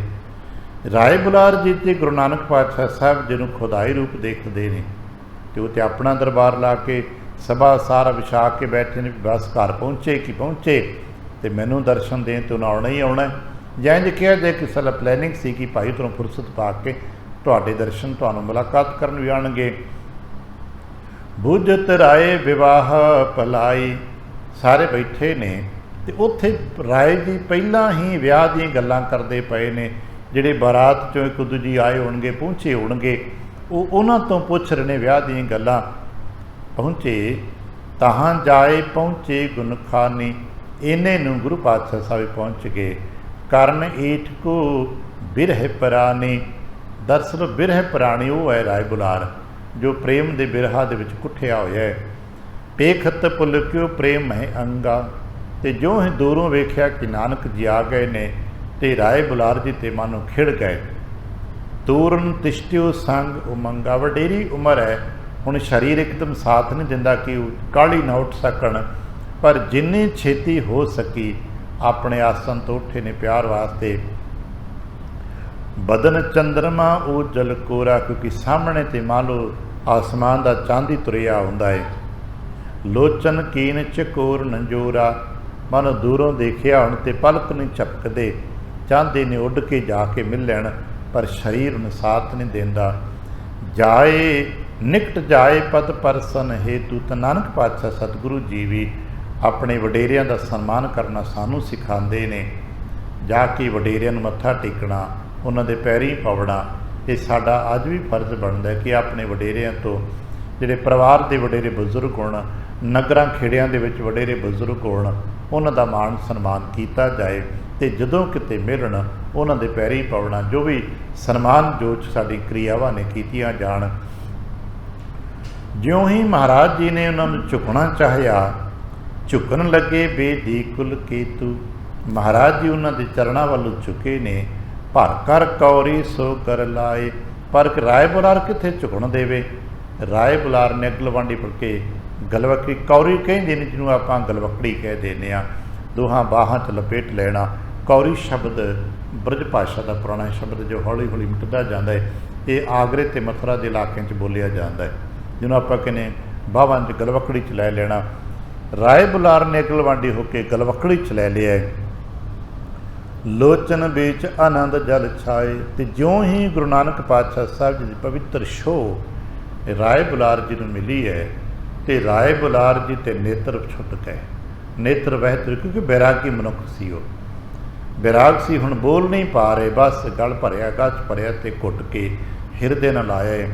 ਰਾਏ ਬੁਲਾਰ ਜੀ ਅਤੇ ਗੁਰੂ ਨਾਨਕ ਪਾਤਸ਼ਾਹ ਸਾਹਿਬ ਜੀ ਨੂੰ ਖੁਦਾਈ ਰੂਪ ਦੇਖਦੇ ਨੇ, ਅਤੇ ਉਹ 'ਤੇ ਆਪਣਾ ਦਰਬਾਰ ਲਾ ਕੇ ਸਭਾ ਸਾਰਾ ਵਿਛਾ ਕੇ ਬੈਠੇ ਨੇ। ਬਸ ਘਰ ਪਹੁੰਚੇ ਕਿ ਪਹੁੰਚੇ ਅਤੇ ਮੈਨੂੰ ਦਰਸ਼ਨ ਦੇਣ ਤੋਂ ਆਉਣਾ ਹੀ ਆਉਣਾ। ਜਾਂ ਇੰਝ ਕਿਹਾ ਜੇ ਕਿਸੇ ਦਾ ਪਲੈਨਿੰਗ ਸੀ ਕਿ ਭਾਈ ਤੁਹਾਨੂੰ ਫੁਰਸਤ ਪਾ ਕੇ ਤੁਹਾਡੇ ਦਰਸ਼ਨ, ਤੁਹਾਨੂੰ ਮੁਲਾਕਾਤ ਕਰਨ ਵੀ ਆਉਣਗੇ। ਬੁਝਤ ਰਾਏ ਵਿਵਾਹ ਭਲਾਈ, ਸਾਰੇ ਬੈਠੇ ਨੇ ਅਤੇ ਉੱਥੇ ਰਾਏ ਜੀ ਪਹਿਲਾਂ ਹੀ ਵਿਆਹ ਦੀਆਂ ਗੱਲਾਂ ਕਰਦੇ ਪਏ ਨੇ। ਜਿਹੜੇ ਬਾਰਾਤ 'ਚੋਂ ਇੱਕ ਦੂਜੀ ਆਏ ਹੋਣਗੇ, ਪਹੁੰਚੇ ਹੋਣਗੇ, ਉਹ ਉਹਨਾਂ ਤੋਂ ਪੁੱਛ ਰਹੇ ਨੇ ਵਿਆਹ ਦੀਆਂ ਗੱਲਾਂ। ਪਹੁੰਚੇ ਤਾਹਾਂ ਜਾਏ ਪਹੁੰਚੇ ਗੁਨਖਾਨੀ, ਇੰਨੇ ਨੂੰ ਗੁਰੂ ਪਾਤਸ਼ਾਹ ਸਾਹਿਬ ਪਹੁੰਚ ਗਏ। ਕਰਨ ਈਠ ਕੋ ਬਿਰਹ ਪ੍ਰਾਣੀ, ਦਰਅਸਲ ਬਿਰਹ ਪ੍ਰਾਣੀ ਉਹ ਹੈ ਰਾਏ ਬੁਲਾਰ, ਜੋ ਪ੍ਰੇਮ ਦੇ ਬਿਰਹਾ ਦੇ ਵਿੱਚ ਕੁੱਠਿਆ ਹੋਇਆ ਹੈ। ਪੇਖਤ ਪੁਲਕਿਓ ਪ੍ਰੇਮ ਹੈ ਅੰਗਾ, ਅਤੇ ਜੋ ਹੀ ਦੂਰੋਂ ਵੇਖਿਆ ਕਿ ਨਾਨਕ ਜੀ ਆ ਗਏ ਨੇ ਅਤੇ ਰਾਏ ਬੁਲਾਰ ਜੀ 'ਤੇ ਮਾਨੋ ਖਿੜ ਗਏ। ਤੂਰਨ ਤਿਸ਼ਟਿਓ ਸੰਗ ਉਮੰਗਾ, ਵਡੇਰੀ ਉਮਰ ਹੈ, ਹੁਣ ਸਰੀਰ ਇੱਕਦਮ ਸਾਥ ਨਹੀਂ ਦਿੰਦਾ ਕਿ ਉਹ ਕਾਹਲੀ ਨਾ ਉੱਠ ਸਕਣ, ਪਰ ਜਿੰਨੀ ਛੇਤੀ ਹੋ ਸਕੀ ਆਪਣੇ ਆਸਨ ਤੋਂ ਉੱਠੇ ਨੇ ਪਿਆਰ ਵਾਸਤੇ। ਬਦਨ ਚੰਦਰਮਾ ਉਹ ਜਲ ਕੋਰਾ, ਕਿਉਂਕਿ ਸਾਹਮਣੇ 'ਤੇ ਮੰਨ ਲਓ ਆਸਮਾਨ ਦਾ ਚਾਂਦੀ ਤੁਰਿਆ ਹੁੰਦਾ ਹੈ। ਲੋਚਨ ਕੀਨ ਚਕੋਰ ਨੰਜੋਰਾ, ਮਨ ਦੂਰੋਂ ਦੇਖਿਆ ਹੁਣ ਤੇ ਪਲਕ ਨਹੀਂ ਝਪਕਦੇ, ਚਾਹੁੰਦੇ ਨੇ ਉੱਡ ਕੇ ਜਾ ਕੇ ਮਿਲ ਲੈਣ, ਪਰ ਸਰੀਰ ਨੂੰ ਸਾਥ ਨਹੀਂ ਦਿੰਦਾ। ਜਾਏ ਨਿਕਟ ਜਾਏ ਪਦ ਪਰਸਨ ਹੇਤੂ, ਤਾਂ ਨਾਨਕ ਪਾਤਸ਼ਾਹ ਸਤਿਗੁਰੂ ਜੀ ਵੀ ਆਪਣੇ ਵਡੇਰਿਆਂ ਦਾ ਸਨਮਾਨ ਕਰਨਾ ਸਾਨੂੰ ਸਿਖਾਉਂਦੇ ਨੇ। ਜਾ ਕੇ ਵਡੇਰਿਆਂ ਨੂੰ ਮੱਥਾ ਟੇਕਣਾ, ਉਹਨਾਂ ਦੇ ਪੈਰੀਂ ਪਾਉਣਾ, ਇਹ ਸਾਡਾ ਅੱਜ ਵੀ ਫਰਜ਼ ਬਣਦਾ ਕਿ ਆਪਣੇ ਵਡੇਰਿਆਂ ਤੋਂ, ਜਿਹੜੇ ਪਰਿਵਾਰ ਦੇ ਵਡੇਰੇ ਬਜ਼ੁਰਗ ਹੋਣ, ਨਗਰਾਂ ਖੇੜਿਆਂ ਦੇ ਵਿੱਚ ਵਡੇਰੇ ਬਜ਼ੁਰਗ ਹੋਣ, ਉਹਨਾਂ ਦਾ ਮਾਣ ਸਨਮਾਨ ਕੀਤਾ ਜਾਏ ਤੇ ਜਦੋਂ ਕਿਤੇ ਮਿਲਣ ਉਹਨਾਂ ਦੇ ਪੈਰੀ ਪਾਉਣਾ, ਜੋ ਵੀ ਸਨਮਾਨ ਜੋ ਸਾਡੀ ਕਿਰਿਆਵਾਂ ਨੇ ਕੀਤੀਆਂ ਜਾਣ। ਜਿਉਂ ਹੀ ਮਹਾਰਾਜ ਜੀ ਨੇ ਉਹਨਾਂ ਨੂੰ ਝੁਕਣਾ ਚਾਹਿਆ, ਝੁਕਣ ਲੱਗੇ ਬੇਦੀ ਕੁਲ ਕੇਤੂ। ਮਹਾਰਾਜ ਜੀ ਉਹਨਾਂ ਦੇ ਚਰਨਾਂ ਵੱਲੋਂ ਝੁਕੇ ਨੇ, ਭਰ ਕਰ ਕੌਰੀ ਸੋ ਕਰ ਲਾਏ। ਪਰ ਰਾਏ ਬੁਲਾਰ ਕਿੱਥੇ ਝੁਕਣ ਦੇਵੇ। ਰਾਏ ਬੁਲਾਰ ਨੇ ਗਲਵੰਡੀ ਪੜ ਕੇ ਗਲਵਕੜੀ, ਕੌਰੀ ਕਹਿੰਦੇ ਨੇ ਜਿਹਨੂੰ ਆਪਾਂ ਗਲਵਕੜੀ ਕਹਿ ਦਿੰਦੇ ਹਾਂ, ਦੋਹਾਂ ਬਾਹਾਂ 'ਚ ਲਪੇਟ ਲੈਣਾ। ਕੌਰੀ ਸ਼ਬਦ ਬ੍ਰਜ ਭਾਸ਼ਾ ਦਾ ਪੁਰਾਣਾ ਸ਼ਬਦ ਜੋ ਹੌਲੀ ਹੌਲੀ ਮਿਟਦਾ ਜਾਂਦਾ ਹੈ। ਇਹ ਆਗਰੇ ਅਤੇ ਮਥੁਰਾ ਦੇ ਇਲਾਕਿਆਂ 'ਚ ਬੋਲਿਆ ਜਾਂਦਾ ਹੈ, ਜਿਹਨੂੰ ਆਪਾਂ ਕਹਿੰਦੇ ਬਾਹਾਂ 'ਚ ਗਲਵਕੜੀ 'ਚ ਲੈ ਲੈਣਾ। ਰਾਏ ਬੁਲਾਰ ਨੇ ਗਲਵਾਂਡੀ ਹੋ ਕੇ ਗਲਵਕੜੀ 'ਚ ਲੈ ਲਿਆ। ਲੋਚਨ ਵਿੱਚ ਆਨੰਦ ਜਲ ਛਾਏ। ਤੇ ਜਿਉਂ ਹੀ ਗੁਰੂ ਨਾਨਕ ਪਾਤਸ਼ਾਹ ਸਾਹਿਬ ਜੀ ਦੀ ਪਵਿੱਤਰ ਛੋਹ ਰਾਏ ਬੁਲਾਰ ਜੀ ਨੂੰ ਮਿਲੀ ਹੈ, ਤੇ ਰਾਏ ਬੁਲਾਰ ਜੀ ਤੇ ਨੇਤਰ ਛੁੱਟ ਗਏ। ਨੇਤਰ ਵਹਿਤ, ਕਿਉਂਕਿ ਬੈਰਾਗੀ ਮਨੁੱਖ ਸੀ, ਉਹ ਬੈਰਾਗ ਸੀ, ਹੁਣ ਬੋਲ ਨਹੀਂ ਪਾ ਰਹੇ, ਬਸ ਗਲ ਭਰਿਆ, ਗੱਚ ਭਰਿਆ ਤੇ ਘੁੱਟ ਕੇ ਹਿਰਦੇ ਨਾਲ ਆਇਆ।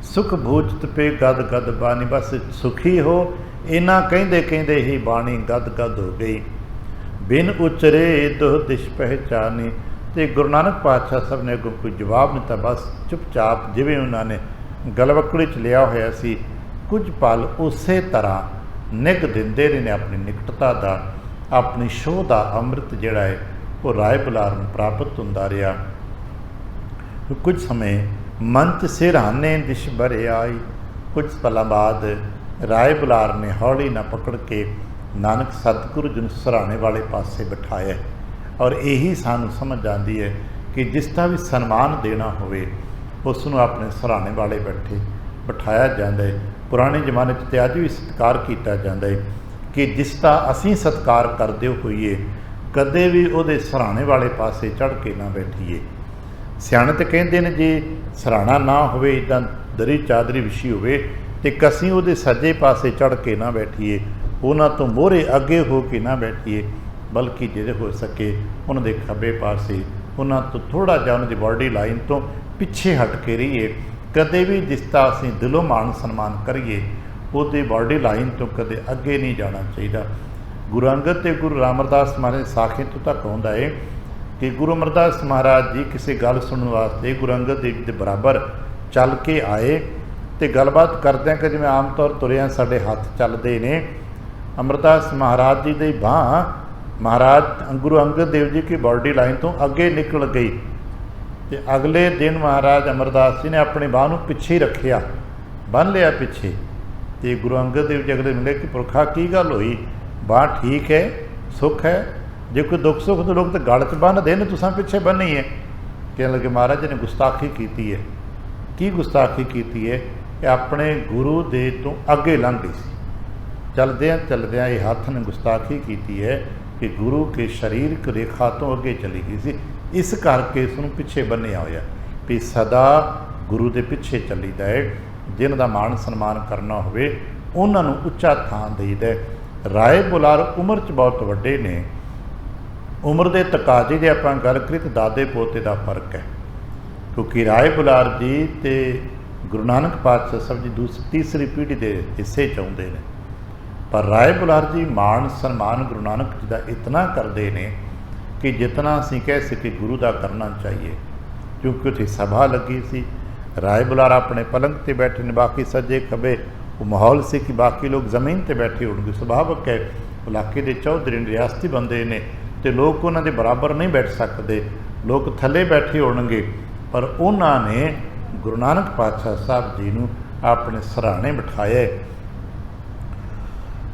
ਸੁਖ ਭੂਜਤ ਪੇ ਗਦ ਗਦ ਬਾਣੀ। ਬਸ ਸੁਖੀ ਹੋ ਇੰਨਾ ਕਹਿੰਦੇ ਕਹਿੰਦੇ ਹੀ ਬਾਣੀ ਗਦ ਗਦ ਹੋ ਗਈ। ਬਿਨ ਉਚਰੇ ਦੁਹ ਦਿਸ਼ ਪਹਿਚਾਨੀ। ਤੇ ਗੁਰੂ ਨਾਨਕ ਪਾਤਸ਼ਾਹ ਸਾਹਿਬ ਨੇ ਅੱਗੋਂ ਕੋਈ ਜਵਾਬ ਨਹੀਂ ਦਿੱਤਾ, ਬਸ ਚੁੱਪਚਾਪ ਜਿਵੇਂ ਉਹਨਾਂ ਨੇ ਗਲਵਕੜੀ 'ਚ ਲਿਆ ਹੋਇਆ ਸੀ, ਕੁਝ ਪਲ ਉਸੇ ਤਰ੍ਹਾਂ ਨਿੱਘ ਦਿੰਦੇ ਰਹੇ ਨੇ ਆਪਣੀ ਨਿਕਟਤਾ ਦਾ, ਆਪਣੀ ਸ਼ੋਅ ਦਾ ਅੰਮ੍ਰਿਤ ਜਿਹੜਾ ਹੈ ਉਹ ਰਾਏ ਬੁਲਾਰ ਨੂੰ ਪ੍ਰਾਪਤ ਹੁੰਦਾ ਰਿਹਾ। ਕੁਝ ਸਮੇਂ ਮਨ 'ਚ ਸਿਰਹਾਨੇ ਦਿਸ਼ ਭਰੇ ਆਈ। ਕੁਝ ਪਲਾਂ ਬਾਅਦ ਰਾਏ ਬੁਲਾਰ ਨੇ ਹੌਲੀ ਨਾ ਪਕੜ ਕੇ ਨਾਨਕ ਸਤਿਗੁਰੂ ਜੀ ਨੂੰ ਸਰਾਣੇ ਵਾਲੇ ਪਾਸੇ ਬਿਠਾਇਆ। ਔਰ ਇਹੀ ਸਾਨੂੰ ਸਮਝ ਆਉਂਦੀ ਹੈ ਕਿ ਜਿਸ ਦਾ ਵੀ ਸਨਮਾਨ ਦੇਣਾ ਹੋਵੇ ਉਸ ਨੂੰ ਆਪਣੇ ਸਰਾਣੇ ਵਾਲੇ ਬਿਠਾਇਆ ਜਾਂਦਾ ਹੈ। ਪੁਰਾਣੇ ਜ਼ਮਾਨੇ 'ਚ ਤੇ ਅੱਜ ਵੀ ਸਤਿਕਾਰ ਕੀਤਾ ਜਾਂਦਾ ਹੈ ਕਿ ਜਿਸ ਦਾ ਅਸੀਂ ਸਤਿਕਾਰ ਕਰਦੇ ਹੋਈਏ ਕਦੇ ਵੀ ਉਹਦੇ ਸਰਾਣੇ ਵਾਲੇ ਪਾਸੇ ਚੜ੍ਹ ਕੇ ਨਾ ਬੈਠੀਏ। ਸਿਆਣੇ ਤਾਂ ਕਹਿੰਦੇ ਨੇ ਜੇ ਸਰਾਣਾ ਨਾ ਹੋਵੇ, ਇੱਦਾਂ ਦਰੀ ਚਾਦਰੀ ਵਿਛੀ ਹੋਵੇ, ਤੇ ਕਸੀਂ ਉਹਦੇ ਸੱਜੇ ਪਾਸੇ ਚੜ੍ਹ ਕੇ ਨਾ ਬੈਠੀਏ, ਉਹਨਾਂ ਤੋਂ ਮੋਹਰੇ ਅੱਗੇ ਹੋ ਕੇ ਨਾ ਬੈਠੀਏ, ਬਲਕਿ ਜਿਹੜੇ ਹੋ ਸਕੇ ਉਹਨਾਂ ਦੇ ਖੱਬੇ ਪਾਸੇ, ਉਹਨਾਂ ਤੋਂ ਥੋੜ੍ਹਾ ਜਿਹਾ ਉਹਨਾਂ ਦੀ ਬਾਡੀ ਲਾਈਨ ਤੋਂ ਪਿੱਛੇ ਹਟ ਕੇ ਰਹੀਏ। ਕਦੇ ਵੀ ਜਿਸ ਦਾ ਅਸੀਂ ਦਿਲੋਂ ਮਾਣ ਸਨਮਾਨ ਕਰੀਏ ਉਹਦੀ ਬਾਡੀ ਲਾਈਨ ਤੋਂ ਕਦੇ ਅੱਗੇ ਨਹੀਂ ਜਾਣਾ ਚਾਹੀਦਾ। ਗੁਰੂ ਅੰਗਦ ਤੇ ਗੁਰੂ ਰਾਮਦਾਸ ਮਹਾਰਾਜ ਸਾਖੀ ਤੋਂ ਤੱਕ ਆਉਂਦਾ ਹੈ ਕਿ ਗੁਰੂ ਅਮਰਦਾਸ ਮਹਾਰਾਜ ਜੀ ਕਿਸੇ ਗੱਲ ਸੁਣਨ ਵਾਸਤੇ ਗੁਰੂ ਅੰਗਦ ਦੇਵ ਜੀ ਦੇ ਬਰਾਬਰ ਚੱਲ ਕੇ ਆਏ, ਤੇ ਗੱਲਬਾਤ ਕਰਦਿਆਂ ਕਿ ਜਿਵੇਂ ਆਮ ਤੌਰ ਤੁਰਿਆਂ ਸਾਡੇ ਹੱਥ ਚੱਲਦੇ ਨੇ, ਅਮਰਦਾਸ ਮਹਾਰਾਜ ਜੀ ਦੀ ਬਾਂਹ ਮਹਾਰਾਜ ਗੁਰੂ ਅੰਗਦ ਦੇਵ ਜੀ ਦੀ ਬਾਡੀ ਲਾਈਨ ਤੋਂ ਅੱਗੇ ਨਿਕਲ ਗਈ। ਤੇ ਅਗਲੇ ਦਿਨ ਮਹਾਰਾਜ ਅਮਰਦਾਸ ਜੀ ਨੇ ਆਪਣੀ ਬਾਂਹ ਨੂੰ ਪਿੱਛੇ ਰੱਖਿਆ, ਬੰਨ੍ਹ ਲਿਆ ਪਿੱਛੇ। ਤੇ ਗੁਰੂ ਅੰਗਦ ਦੇਵ ਜੀ ਅਗਲੇ ਮਿਲੇ ਕਿ ਪੁਰਖਾ ਕੀ ਗੱਲ ਹੋਈ, ਬਾਂਹ ਠੀਕ ਹੈ, ਸੁੱਖ ਹੈ, ਜੇ ਕੋਈ ਦੁੱਖ ਸੁੱਖ ਦੇ ਲੋਕ ਤਾਂ ਗਲ 'ਚ ਬੰਨ੍ਹਦੇ ਨੇ, ਤੁਸੀਂ ਪਿੱਛੇ ਬੰਨ੍ਹੀ ਹੈ। ਕਹਿਣ ਲੱਗੇ ਮਹਾਰਾਜ ਜੀ ਨੇ ਗੁਸਤਾਖੀ ਕੀਤੀ ਹੈ। ਕੀ ਗੁਸਤਾਖੀ ਕੀਤੀ ਹੈ? ਇਹ ਆਪਣੇ ਗੁਰੂ ਦੇ ਤੋਂ ਅੱਗੇ ਲੰਘ ਗਈ ਸੀ। ਚਲਦਿਆਂ ਚਲਦਿਆਂ ਇਹ ਹੱਥ ਨੇ ਗੁਸਤਾਖੀ ਕੀਤੀ ਹੈ ਕਿ ਗੁਰੂ ਕੇ ਸਰੀਰਕ ਰੇਖਾ ਤੋਂ ਅੱਗੇ ਚਲੀ ਗਈ ਸੀ, ਇਸ ਕਰਕੇ ਇਸ ਨੂੰ ਪਿੱਛੇ ਬੰਨ੍ਹਿਆ ਹੋਇਆ ਵੀ ਸਦਾ ਗੁਰੂ ਦੇ ਪਿੱਛੇ ਚੱਲੀਦਾ ਹੈ। ਜਿਨ੍ਹਾਂ ਦਾ ਮਾਣ ਸਨਮਾਨ ਕਰਨਾ ਹੋਵੇ ਉਹਨਾਂ ਨੂੰ ਉੱਚਾ ਥਾਂ ਦੇਈਦਾ। ਰਾਏ ਬੁਲਾਰ ਉਮਰ 'ਚ ਬਹੁਤ ਵੱਡੇ ਨੇ, ਉਮਰ ਦੇ ਤਕਾਜ਼ੇ ਦੀ ਆਪਾਂ ਗੱਲ ਕਰੀਏ ਤਾਂ ਦਾਦੇ ਪੋਤੇ ਦਾ ਫਰਕ ਹੈ, ਕਿਉਂਕਿ ਰਾਏ ਬੁਲਾਰ ਜੀ ਤੇ ਗੁਰੂ ਨਾਨਕ ਪਾਤਸ਼ਾਹ ਸਾਹਿਬ ਜੀ ਤੀਸਰੀ ਪੀੜ੍ਹੀ ਦੇ ਹਿੱਸੇ 'ਚ ਆਉਂਦੇ ਨੇ। ਪਰ ਰਾਏ ਬੁਲਾਰ ਜੀ ਮਾਣ ਸਨਮਾਨ ਗੁਰੂ ਨਾਨਕ ਜੀ ਦਾ ਇਤਨਾ ਕਰਦੇ ਨੇ ਕਿ ਜਿਤਨਾ ਅਸੀਂ ਕਹਿ ਸਕੇ ਗੁਰੂ ਦਾ ਕਰਨਾ ਚਾਹੀਏ। ਕਿਉਂਕਿ ਉੱਥੇ ਸਭਾ ਲੱਗੀ ਸੀ, ਰਾਏ ਬੁਲਾਰ ਆਪਣੇ ਪਲੰਗ 'ਤੇ ਬੈਠੇ ਨੇ, ਬਾਕੀ ਸੱਜੇ ਖੱਬੇ ਉਹ ਮਾਹੌਲ ਸੀ ਕਿ ਬਾਕੀ ਲੋਕ ਜ਼ਮੀਨ 'ਤੇ ਬੈਠੇ ਹੋਣਗੇ। ਸੁਭਾਵਕ ਹੈ, ਇਲਾਕੇ ਦੇ ਚੌਧਰੀ ਨੇ, ਰਿਆਸਤੀ ਬੰਦੇ ਨੇ, ਤੇ ਲੋਕ ਉਹਨਾਂ ਦੇ ਬਰਾਬਰ ਨਹੀਂ ਬੈਠ ਸਕਦੇ, ਲੋਕ ਥੱਲੇ ਬੈਠੇ ਹੋਣਗੇ। ਪਰ ਉਹਨਾਂ ਨੇ ਗੁਰੂ ਨਾਨਕ ਪਾਤਸ਼ਾਹ ਸਾਹਿਬ ਜੀ ਨੂੰ ਆਪਣੇ ਸਰਾਣੇ ਬਿਠਾਇਆ।